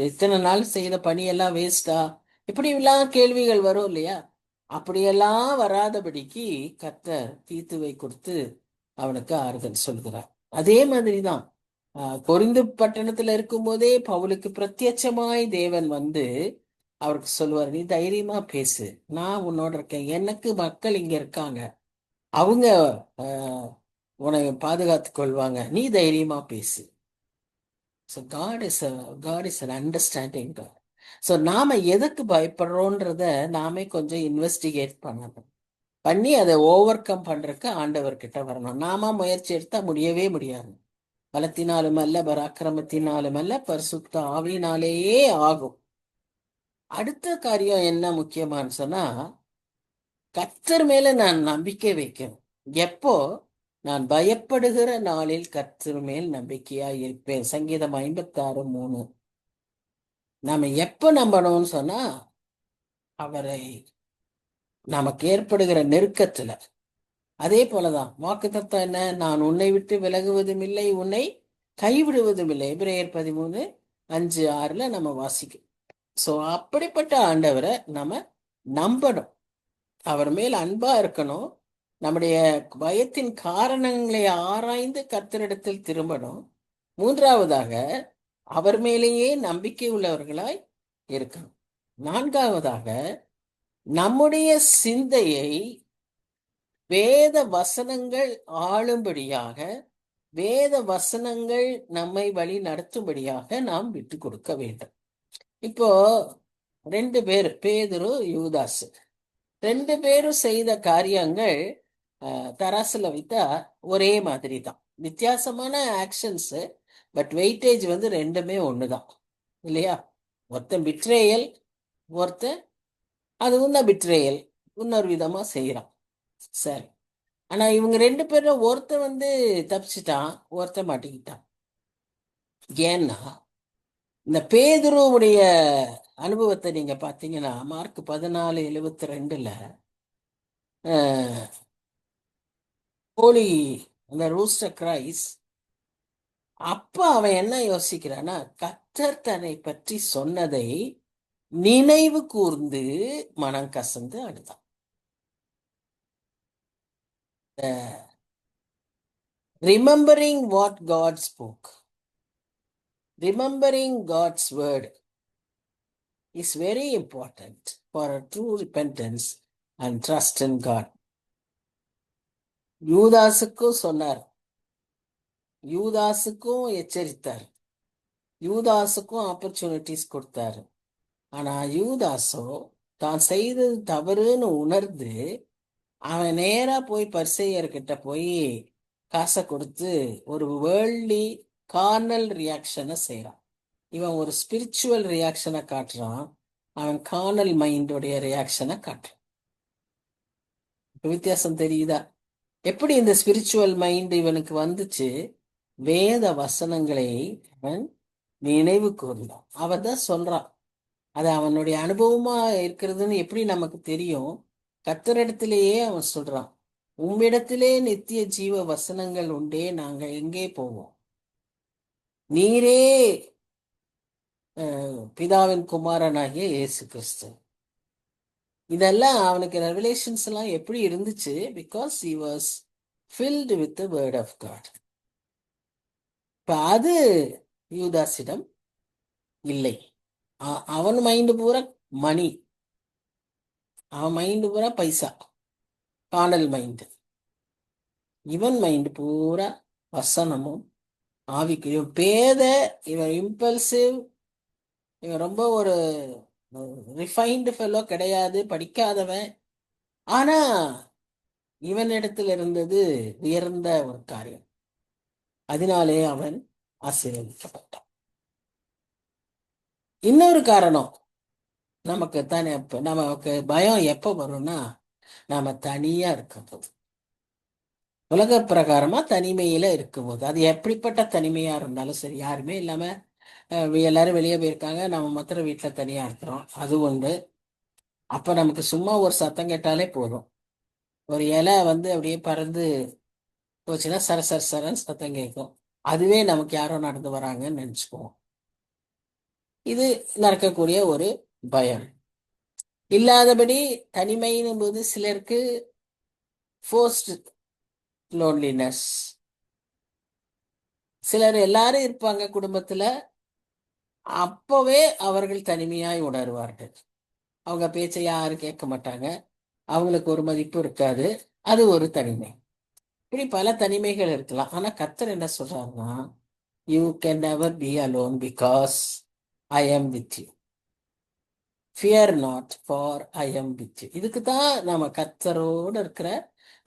இத்தனை நாள் செய்த பணியெல்லாம் வேஸ்டா, இப்படி எல்லாம் கேள்விகள் வரும் இல்லையா? அப்படியெல்லாம் வராதபடிக்கு கர்த்தர் தீத்துவை கொடுத்து அவனுக்கு ஆறுதல் சொல்கிறார். அதே மாதிரிதான் கொரிந்து பட்டணத்துல இருக்கும் போதே பவுலுக்கு பிரத்யட்சமாய் தேவன் வந்து அவருக்கு சொல்லுவார், நீ தைரியமா பேசு, நான் உன்னோட இருக்கேன், எனக்கு மக்கள் இங்க இருக்காங்க, அவங்க உன்னை பாதுகாத்து கொள்வாங்க, நீ தைரியமா பேசு. So God is an understanding God. So நாம எதுக்கு பயப்படுறோன்றத நாமே கொஞ்சம் இன்வெஸ்டிகேட் பண்ணணும். பண்ணி அதை ஓவர் கம் பண்றதுக்கு ஆண்டவர்கிட்ட வரணும். நாம முயற்சி எடுத்தா முடியவே முடியாது. பலத்தினாலும் அல்ல, பராக்கிரமத்தினாலும் அல்ல, பரிசுத்த ஆவியினாலேயே ஆகும். அடுத்த காரியம் என்ன முக்கியமானு சொன்னா, கர்த்தர் மேல நான் நம்பிக்கை வைக்கணும். எப்போ? நான் பயப்படுகிற நாளில் கர்த்தர் மேல் நம்பிக்கையா இருப்பேன். சங்கீதம் 56:3. நாம எப்ப நம்பணும்னு சொன்னா, அவரை நமக்கு ஏற்படுகிற நெருக்கத்துல. அதே போலதான் வாக்குத்தத்தம் என்ன? நான் உன்னை விட்டு விலகுவதும் இல்லை, உன்னை கைவிடுவதும் இல்லை. எபிரேயர் 13:5-6 நம்ம வாசிக்கும். ஸோ அப்படிப்பட்ட ஆண்டவரை நம்ம நம்பணும், அவர் மேல் அன்பா இருக்கணும், நம்முடைய பயத்தின் காரணங்களை ஆராய்ந்து கர்த்தரிடத்தில் திரும்பணும். 3ஆவதாக அவர் மேலேயே நம்பிக்கை உள்ளவர்களாய் இருக்கணும். 4ஆவதாக நம்முடைய சிந்தையை வேத வசனங்கள் ஆளும்படியாக, வேத வசனங்கள் நம்மை வழி நடத்தும்படியாக நாம் விட்டு கொடுக்க வேண்டும். இப்போ 2 பேர், பேதுரு, யூதாஸ், 2 பேரும் செய்த காரியங்கள் தராசுல வைத்தா ஒரே மாதிரி தான். வித்தியாசமான ஆக்ஷன்ஸ், பட் வெயிட்டேஜ் வந்து ரெண்டுமே ஒண்ணுதான், இல்லையா? ஒருத்தன் பிட்ரேயல், ஒருத்தன் அதுவும் தான் பிட்ரேயல், இன்னொரு விதமா செய்யறான். சரி, ஆனா இவங்க 2 பேரும் ஒருத்தன் வந்து தப்பிச்சிட்டான், ஒருத்தன் மாட்டிக்கிட்டான். ஏன்னா இந்த பேதுருவுடைய அனுபவத்தை நீங்க பாத்தீங்கன்னா மார்க் 14:72 கோழி, அந்த ரூஸ்டர் கிரைஸ், அப்ப அவன் என்ன யோசிக்கிறான்னா, கர்த்தர் தன்னை பற்றி சொன்னதை நினைவு கூர்ந்து மனம் கசந்து அழுதான். Remembering what God spoke, remembering God's word is very important for a true repentance and trust in God. யூதாசுக்கும் சொன்னார், யூதாசுக்கும் எச்சரித்தார், யூதாசுக்கும் ஆப்பர்ச்சுனிட்டிஸ் கொடுத்தாரு. ஆனா யூதாசோ தான் செய்தது தவறுன்னு உணர்ந்து அவன் நேரா போய் பரிசேயர்கிட்ட போய் காசை கொடுத்து ஒரு வேர்ல்ட்லி கார்னல் ரியாக்ஷனை செய்யறான். இவன் ஒரு ஸ்பிரிச்சுவல் ரியாக்ஷனை காட்டுறான், அவன் கார்னல் மைண்டோடைய ரியாக்ஷனை காட்டுறான். வித்தியாசம் தெரியுதா? எப்படி இந்த ஸ்பிரிச்சுவல் மைண்ட் இவனுக்கு வந்துச்சு? வேத வசனங்களை அவன் நினைவு கூர்ந்தான். அவன் தான் சொல்றான், அது அவனுடைய அனுபவமா இருக்கிறதுன்னு எப்படி நமக்கு தெரியும்? கர்த்தரிடத்திலேயே அவன் சொல்றான், உம்மிடத்திலே நித்திய ஜீவ வசனங்கள் உண்டே, நாங்க எங்கே போவோம்? நீரே பிதாவின் குமாரனாகிய இயேசு கிறிஸ்து. இதெல்லாம் அவனுக்கு ரெவலேஷன்ஸ் எல்லாம் எப்படி இருந்துச்சு? Because he was filled with the word of God. இப்ப அது யூதாசிடம் இல்லை. அவன் மைண்டு பூரா மணி, அவன் மைண்டு பூரா பைசா, காணல் மைண்டு. இவன் மைண்டு பூரா வசனமும் ஆவிக்கும். பேத, இவன் இம்பல்சிவ், இவன் ரொம்ப ஒரு ரிஃபைன்டு ஃபெல்லோ கிடையாது, படிக்காதவன். ஆனா இவனிடத்தில் இருந்தது உயர்ந்த ஒரு காரியம், அதனாலே அவன் ஆசீர்வதிக்கப்பட்டான். இன்னொரு காரணம், நமக்கு பயம் எப்ப வரும்னா, நாம தனியா இருக்கும்போது, உலக பிரகாரமா தனிமையில இருக்கும்போது. அது எப்படிப்பட்ட தனிமையா இருந்தாலும் சரி, யாருமே இல்லாம எல்லாரும் வெளியே போயிருக்காங்க, நம்ம மாத்திரம் வீட்டுல தனியா இருக்கிறோம், அது உண்டு. அப்ப நமக்கு சும்மா ஒரு சத்தம் கேட்டாலே போதும். ஒரு இலை வந்து அப்படியே பறந்து போச்சுன்னா சர சர சரன்னு சத்தம் கேட்கும். அதுவே நமக்கு யாரோ நடந்து வராங்கன்னு நினைச்சுக்குவோம். இது நடக்கக்கூடிய ஒரு பயம். இல்லாதபடி தனிமையின் போது சிலருக்கு ஃபோர்ஸ்டு லோன்லினஸ். சிலர் எல்லாரும் இருப்பாங்க குடும்பத்துல, அப்பவே அவர்கள் தனிமையாய் உணர்வார்கள். அவங்க பேச்சை யாரும் கேட்க மாட்டாங்க, அவங்களுக்கு ஒரு மதிப்பு இருக்காது, அது ஒரு தனிமை. இப்படி பல தனிமைகள் இருக்கலாம். ஆனா கர்த்தர் என்ன சொல்றாருன்னா, you can never be alone because I am with you. Fear not, for I am with you. இதுக்கு தான் நம்ம கர்த்தரோடு இருக்கிற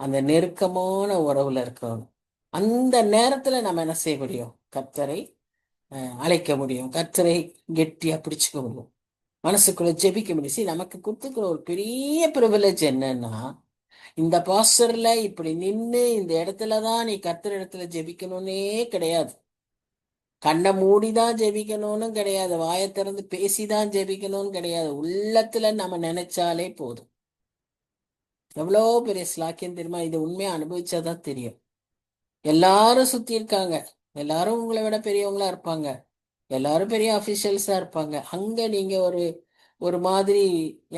அந்த நெருக்கமான உறவுல இருக்கிறோம். அந்த நேரத்துல நம்ம என்ன செய்ய முடியும்? கர்த்தரை அழைக்க முடியும், கர்த்தரை கெட்டியா பிடிச்சுக்க முடியும், மனசுக்குள்ள ஜெபிக்க முடியும். நமக்கு கொடுத்துக்கிற ஒரு பெரிய ப்ரிவிலேஜ் என்னன்னா, இந்த பாஸ்டர்ல இப்படி நின்று இந்த இடத்துலதான் நீ கர்த்தர் இடத்துல ஜெபிக்கணும்னே கிடையாது, கண்ணை மூடிதான் ஜெபிக்கணும்னு கிடையாது, வாயை திறந்து பேசிதான் ஜெபிக்கணும்னு கிடையாது. உள்ளத்துல நம்ம நினைச்சாலே போதும். எவ்வளோ பெரிய ஸ்லாக்கியம் தெரியுமா? இது உண்மையா அனுபவிச்சாதான் தெரியும். எல்லாரும் சுத்தி இருக்காங்க, எல்லாரும் உங்களை விட பெரியவங்களா இருப்பாங்க, எல்லாரும் பெரிய அஃபிஷியல்ஸா இருப்பாங்க. அங்க நீங்க ஒரு மாதிரி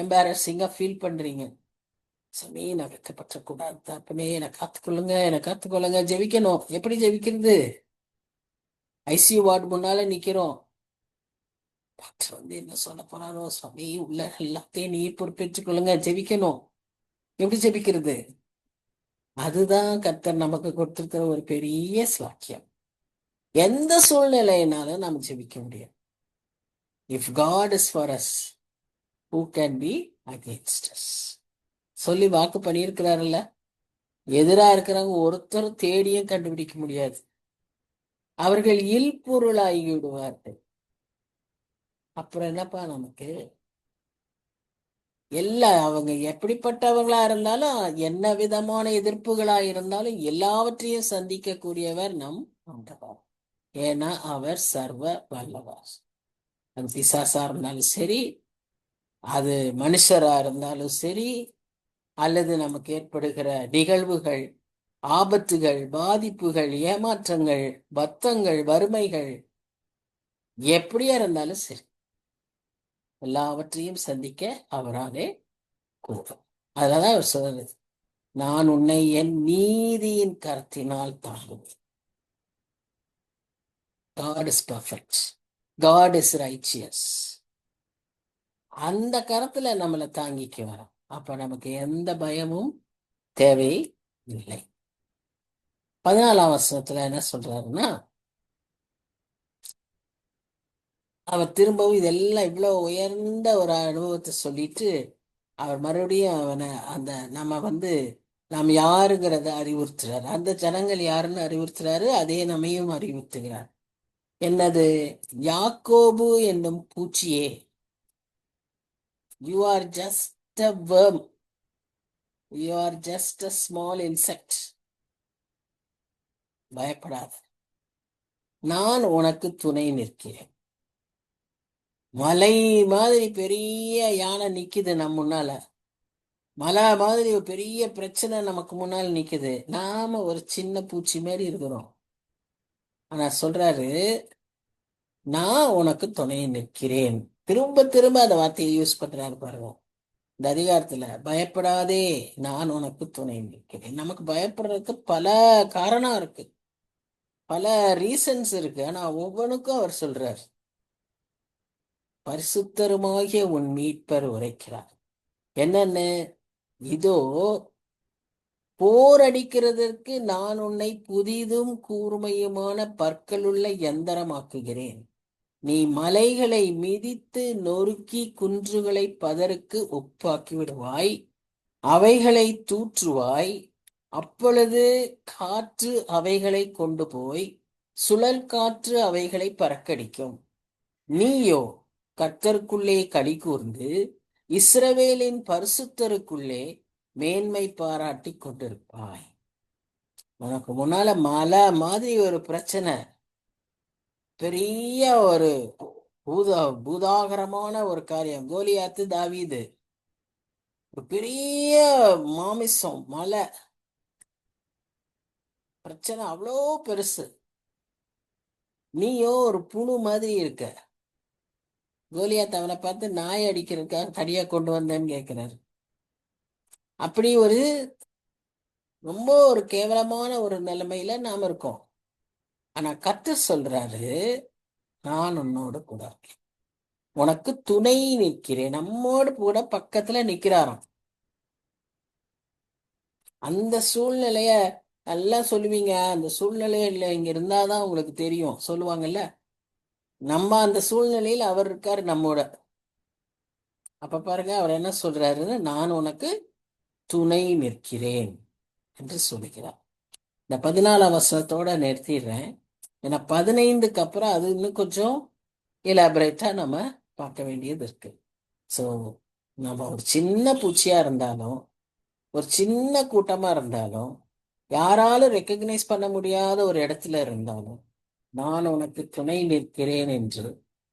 எம்பாரசிங்கா ஃபீல் பண்றீங்க. சமீ, நான் வெக்கப்பட்ட கூடாது தப்பனே, என்னை காத்துக்கொள்ளுங்க. ஜெபிக்கணும். எப்படி ஜெபிக்கிறது? ஐசியூ வார்டு முன்னால நிக்கிறோம், டாக்டர் வந்து என்ன சொல்ல போறாரோ, சுவாமி உள்ள எல்லாத்தையும் நீர் பொறுப்பேற்றுக் கொள்ளுங்க, ஜெபிக்கணும். எப்படி ஜெபிக்கிறது? அதுதான் கர்த்தர் நமக்கு கொடுத்திருக்கிற ஒரு பெரிய ஸ்லாக்கியம். எந்த சூழ்நிலையினாலும் நம்ம ஜெபிக்க முடியும். If God is for us, who can be against us? சொல்லி வாக்கு பண்ணியிருக்கிறாருல்ல. எதிரா இருக்கிறவங்க ஒருத்தர் தேடியும் கண்டுபிடிக்க முடியாது. அவர்கள் இல்பொருளாகி விடுவார்கள். அப்புறம் என்னப்பா நமக்கு? அவங்க எப்படிப்பட்டவங்களா இருந்தாலும், என்ன விதமான எதிர்ப்புகளா இருந்தாலும் எல்லாவற்றையும் சந்திக்கக்கூடியவர் நம் ஆண்டவர். ஏன்னா அவர் சர்வ வல்லவர். அது பிசாசா இருந்தாலும் சரி, அது மனுஷரா இருந்தாலும் சரி, அல்லது நமக்கு ஏற்படுகிற நிகழ்வுகள், ஆபத்துகள், பாதிப்புகள், ஏமாற்றங்கள், பத்தங்கள், வறுமைகள் எப்படியா இருந்தாலும் சரி, எல்லாவற்றையும் சந்திக்க அவராலே கூடும். அதனால அவர் சொல்றது, நான் உன்னை என் நீதியின் கரத்தினால் தாங்குவேன். God is perfect. God is righteous. அந்த கரத்துல நம்மளை தாங்கிக்கு வரோம். அப்ப நமக்கு எந்த பயமும் தேவை இல்லை. 14ஆம் வசனத்துல என்ன சொல்றாருன்னா, அவர் திரும்பவும் இதெல்லாம் இவ்வளவு உயர்ந்த ஒரு அனுபவத்தை சொல்லிட்டு அவர் மறுபடியும் நாம் யாருங்கிறத அறிவுறுத்துறாரு. அந்த ஜனங்கள் யாருன்னு அறிவுறுத்துறாரு, அதே நம்மையும் அறிவுறுத்துகிறார். என்னது? யாக்கோபு என்னும் பூச்சியே, you are just a worm, you are just a small insect. பயப்படாத, நான் உனக்கு துணை நிற்கிறேன். மலை மாதிரி பெரிய யானை நிக்குது நம்ம முன்னால, மலை மாதிரி ஒரு பெரிய பிரச்சனை நமக்கு முன்னால் நிக்குது. நாம ஒரு சின்ன பூச்சி மாதிரி இருக்கிறோம். ஆனா சொல்றாரு, நான் உனக்கு துணை நிற்கிறேன். திரும்ப திரும்ப அந்த வார்த்தையை யூஸ் பண்றாரு பாருங்க. இந்த அதிகாரத்துல, பயப்படாதே, நான் உனக்கு துணை நிற்கிறேன். நமக்கு பயப்படுறதுக்கு பல காரணம் இருக்கு, பல ரீசன்ஸ் இருக்கு. ஆனா ஒவ்வொன்றுக்கும் அவர் சொல்றார், பரிசுத்தருமாகிய உன் மீட்பர் உரைக்கிறார். என்னன்னு? இதோ போர் அடிக்கிறதற்கு நான் உன்னை புதிதும் கூர்மையுமான பற்களுள்ள யந்திரமாக்குகிறேன். நீ மலைகளை மிதித்து நொறுக்கி குன்றுகளை பதருக்கு ஒப்பாக்கி விடுவாய், அவைகளை தூற்றுவாய். அப்பொழுது காற்று அவைகளை கொண்டு போய் சுழல் காற்று அவைகளை பறக்கடிக்கும். நீயோ கர்த்தருக்குள்ளே களி கூர்ந்து இஸ்ரவேலின் பரிசுத்தருக்குள்ளே மேன்மை பாராட்டி கொண்டிருப்பாய். உனக்கு முன்னால மலை மாதிரி ஒரு பிரச்சனை, பெரிய ஒரு பூதாகரமான ஒரு காரியம். கோலியாத்து தாவீது, ஒரு பெரிய மாமிசம், மலை பிரச்சனை அவ்வளோ பெருசு. நீயோ ஒரு புழு மாதிரி இருக்க. கோலியாத் அவனை பார்த்து நாய் அடிக்கிறதுக்காக தடியா கொண்டு வந்தேன்னு கேட்கிறாரு. அப்படி ஒரு ரொம்ப ஒரு கேவலமான ஒரு நிலைமையில நாம இருக்கோம். ஆனா கர்த்தர் சொல்றாரு, நான் உன்னோடு கூட இருக்கேன், உனக்கு துணை நிற்கிறேன். நம்மோடு கூட பக்கத்துல நிக்கிறாராம். அந்த சூழ்நிலைய நல்லா சொல்லுவீங்க, அந்த சூழ்நிலையில இங்க இருந்தாதான் உங்களுக்கு தெரியும் சொல்லுவாங்கல்ல. நம்ம அந்த சூழ்நிலையில் அவர் இருக்காரு நம்மோட. அப்ப பாருங்க, அவர் என்ன சொல்றாருன்னு, நான் உனக்கு துணை நிற்கிறேன் என்று சொல்லுகிறார். இந்த 14ஆம் வசனத்தோட நிறுத்திடுறேன். ஏன்னா 15க்கு அப்புறம் அது இன்னும் கொஞ்சம் எலாபரேட்டா நம்ம பார்க்க வேண்டியது இருக்கு. ஸோ நம்ம ஒரு சின்ன பூச்சியா இருந்தாலும், ஒரு சின்ன கூட்டமா இருந்தாலும், யாராலும் ரெக்கக்னைஸ் பண்ண முடியாத ஒரு இடத்துல இருந்தாலும், நான் உனக்கு துணை நிற்கிறேன் என்று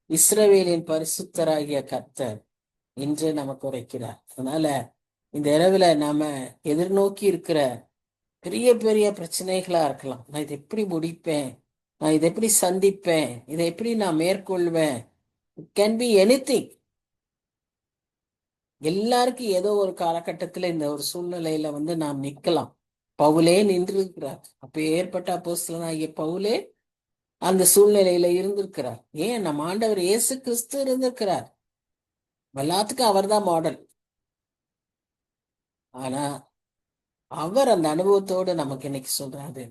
இஸ்ரவேலின் பரிசுத்தராகிய கர்த்தர் இன்று நமக்கு உரைக்கிறார். அதனால இந்த இரவுல நாம எதிர்நோக்கி இருக்கிற பெரிய பெரிய பிரச்சனைகளா இருக்கலாம். நான் இதை எப்படி முடிப்பேன், நான் இதை எப்படி சந்திப்பேன், இதை எப்படி நான் மேற்கொள்வேன். It can be anything. எல்லாருக்கும் ஏதோ ஒரு காலகட்டத்துல இந்த ஒரு சூழ்நிலையில நாம் நிக்கலாம். பவுலே நின்று இருக்கிறார். அப்ப ஏற்பட்ட அப்போஸ்தலனாகிய பவுலே அந்த சூழ்நிலையில இருந்திருக்கிறார். ஏன் நம்ம ஆண்டவர் இயேசு கிறிஸ்து இருந்திருக்கிறார். எல்லாத்துக்கும் அவர்தான் மாடல். ஆனா அவர் அந்த அனுபவத்தோடு நமக்கு இன்னைக்கு சொல்றாரு,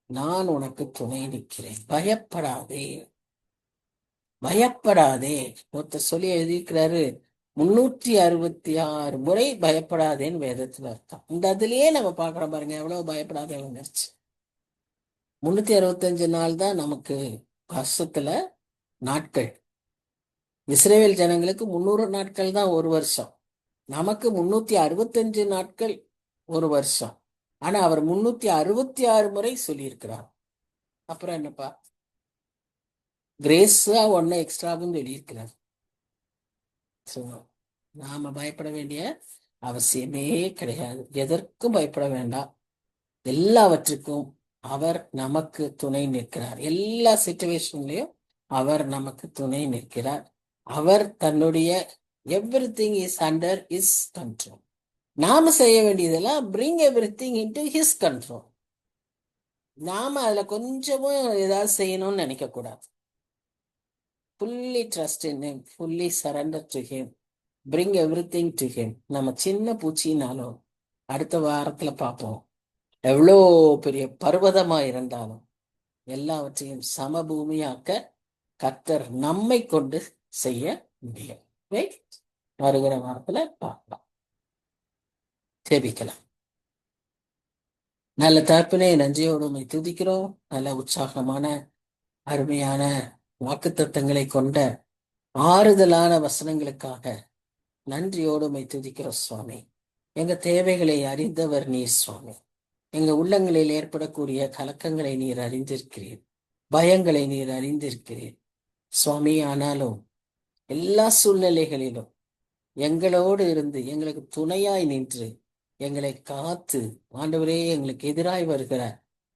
நான் உனக்கு துணை நிற்கிறேன், பயப்படாதே, பயப்படாதே. ஒருத்தர் சொல்லி எழுதியிருக்கிறாரு, 366 முறை பயப்படாதேன்னு வேதத்துல அர்த்தம். இந்த அதுலயே நம்ம பாக்குறோம் பாருங்க, எவ்வளவு பயப்படாதே வந்துருச்சு. 365 நாள் தான் நமக்கு வருஷத்துல நாட்கள். இஸ்ரேல் ஜனங்களுக்கு 300 நாட்கள் தான் ஒரு வருஷம். நமக்கு 365 நாட்கள் ஒரு வருஷம். ஆனா அவர் 366 முறை சொல்லியிருக்கிறார். அப்புறம் என்னப்பா, கிரேஸா ஒன்னு எக்ஸ்ட்ராவும் சொல்லியிருக்கிறார். ஸோ நாம பயப்பட வேண்டிய அவசியமே கிடையாது. எதற்கும் பயப்பட வேண்டாம். எல்லாவற்றுக்கும் அவர் நமக்கு துணை நிற்கிறார். எல்லா சிச்சுவேஷன்லயும் அவர் நமக்கு துணை நிற்கிறார். அவர் தன்னுடைய everything is under his control. நாம செய்ய வேண்டியதெல்லாம் bring everything into his control. நாம அதுல கொஞ்சமும் ஏதாவது செய்யணும்னு நினைக்க கூடாது. fully trust in him, fully surrender to him, bring everything to him. நம்ம சின்ன பூச்சினாலும் அடுத்த வாரத்துல பார்ப்போம், எவ்வளோ பெரிய பர்வதமா இருந்தாலும் எல்லாவற்றையும் சமபூமியாக்க கர்த்தர் நம்மை கொண்டு செய்ய முடியும். வருகிற வாரத்துல பார்க்கலாம். ஜெபிக்கலாம். நல்ல தகப்பனே, நன்றியோடு உம்மை துதிக்கிறோம். நல்ல உற்சாகமான அருமையான வாக்குத்தத்தங்களை கொண்ட ஆறுதலான வசனங்களுக்காக நன்றியோடு உம்மை துதிக்கிறோம் சுவாமி. எங்க தேவைகளை அறிந்தவர் நீர் சுவாமி. எங்க உள்ளங்களில் ஏற்படக்கூடிய கலக்கங்களை நீர் அறிந்திருக்கிறீர், பயங்களை நீர் அறிந்திருக்கிறீர் சுவாமி. ஆனாலும் எல்லா சூழ்நிலைகளிலும் எங்களோடு இருந்து எங்களுக்கு துணையாய் நின்று எங்களை காத்து ஆண்டவரே எங்களுக்கு எதிராய் வருகிற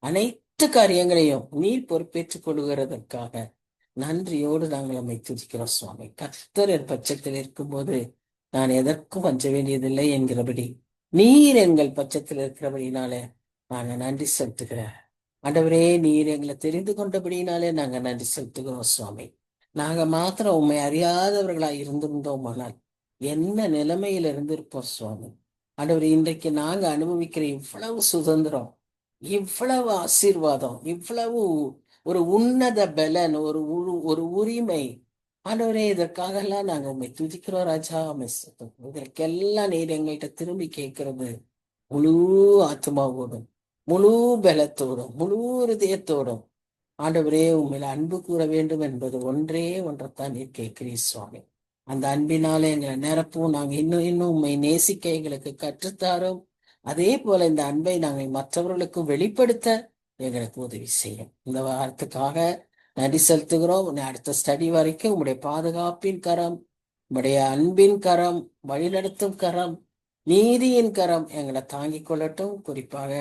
அனைத்து காரியங்களையும் நீர் பொறுப்பேற்றுக் கொள்கிறதற்காக நன்றியோடு நாங்கள் நம்மை துதிக்கிறோம் சுவாமி. கர்த்தர் என் பட்சத்தில் இருக்கும்போது நான் எதற்கும் அஞ்ச வேண்டியதில்லை என்கிறபடி நீர் எங்கள் பட்சத்தில் இருக்கிறபடினாலே நாங்க நன்றி செலுத்துகிறேன் ஆண்டவரே. நீர் எங்களை தெரிந்து கொண்டபடினாலே நாங்க நன்றி செலுத்துகிறோம் சுவாமி. நாங்க மாத்திரம் உண்மை அறியாதவர்களாய் இருந்திருந்தோமானால் என்ன நிலைமையில இருந்திருப்போம் சுவாமி. ஆண்டவரே, இன்றைக்கு நாங்க அனுபவிக்கிற இவ்வளவு சுதந்திரம், இவ்வளவு ஆசீர்வாதம், இவ்வளவு ஒரு உன்னத பலன், ஒரு உரிமை ஆண்டவரே, இதற்காக எல்லாம் நாங்க உண்மை துதிக்கிறோம் ராஜா. இதற்கெல்லாம் நீர் எங்கள்கிட்ட திரும்பி கேட்கிறது முழு ஆத்மாவோடும் முழு பலத்தோடும் முழு ஹிருதயத்தோடும் ஆண்டவரே உண்மையில அன்பு கூற வேண்டும் என்பது ஒன்றைத்தான் நீர் கேட்கிறீர் சுவாமி. அந்த அன்பினாலே எங்களை நிரப்பும். நாங்க இன்னும் உண்மை நேசிக்க எங்களுக்கு கற்றுத்தாரோம். அதே போல இந்த அன்பை நாங்கள் மற்றவர்களுக்கும் வெளிப்படுத்த எங்களுக்கு உதவி செய்யும். இந்த வாரத்துக்காக நன்றி செலுத்துகிறோம். அடுத்த ஸ்டடி வரைக்கும் உங்களுடைய பாதுகாப்பின் கரம், உங்களுடைய அன்பின் கரம், வழிநடத்தும் கரம், நீதியின் கரம் எங்களை தாங்கிக் கொள்ளட்டும். குறிப்பாக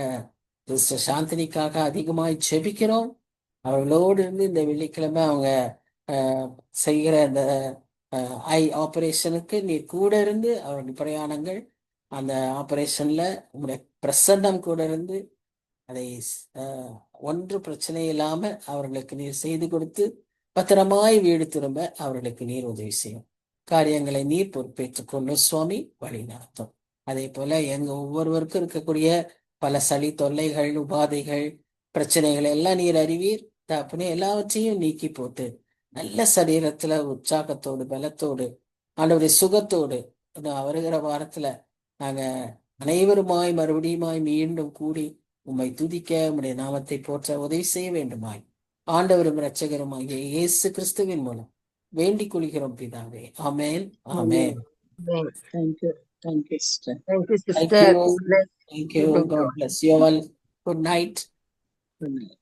சிஸ்டர் சாந்தினிக்காக அதிகமாய் ஜெபிக்கிறோம். அவர்களோடு இருந்து இந்த வெள்ளிக்கிழமை அவங்க செய்கிற அந்த ஐ ஆபரேஷனுக்கு நீர் கூட இருந்து அவருடைய பிரயாணங்கள், அந்த ஆபரேஷன்ல உங்களுடைய பிரசன்னம் கூட இருந்து அதை ஒன்று பிரச்சனை இல்லாம அவர்களுக்கு நீர் செய்து கொடுத்து பத்திரமாய் வீடு திரும்ப அவர்களுக்கு நீர் உதவி செய்யும். காரியங்களை நீர் பொறுப்பேற்றுக் கொண்டு சுவாமி வழி நடத்தும். அதே போல எங்க ஒவ்வொருவருக்கும் இருக்கக்கூடிய பல சளி தொல்லைகள், உபாதைகள், பிரச்சனைகள் எல்லாம் நீர் அறிவீர் தப்புனே. எல்லாவற்றையும் நீக்கி போட்டு நல்ல சரீரத்துல உற்சாகத்தோடு பலத்தோடு ஆண்டவருடைய சுகத்தோடு வருகிற வாரத்துல நாங்க அனைவருமாய் மறுபடியுமாய் மீண்டும் கூடி உம்மை துதிக்க உம்முடைய நாமத்தை போற்ற உதவி செய்ய வேண்டுமாய் ஆண்டவரும் இரட்சகருமாகிய இயேசு கிறிஸ்துவின் மூலம் வேண்டிக் கொள்கிறோம் பிதாவே. ஆமென், ஆமென். Thank you, sister. Thank you, sister. Thank you. God bless you all. Good night. Good night.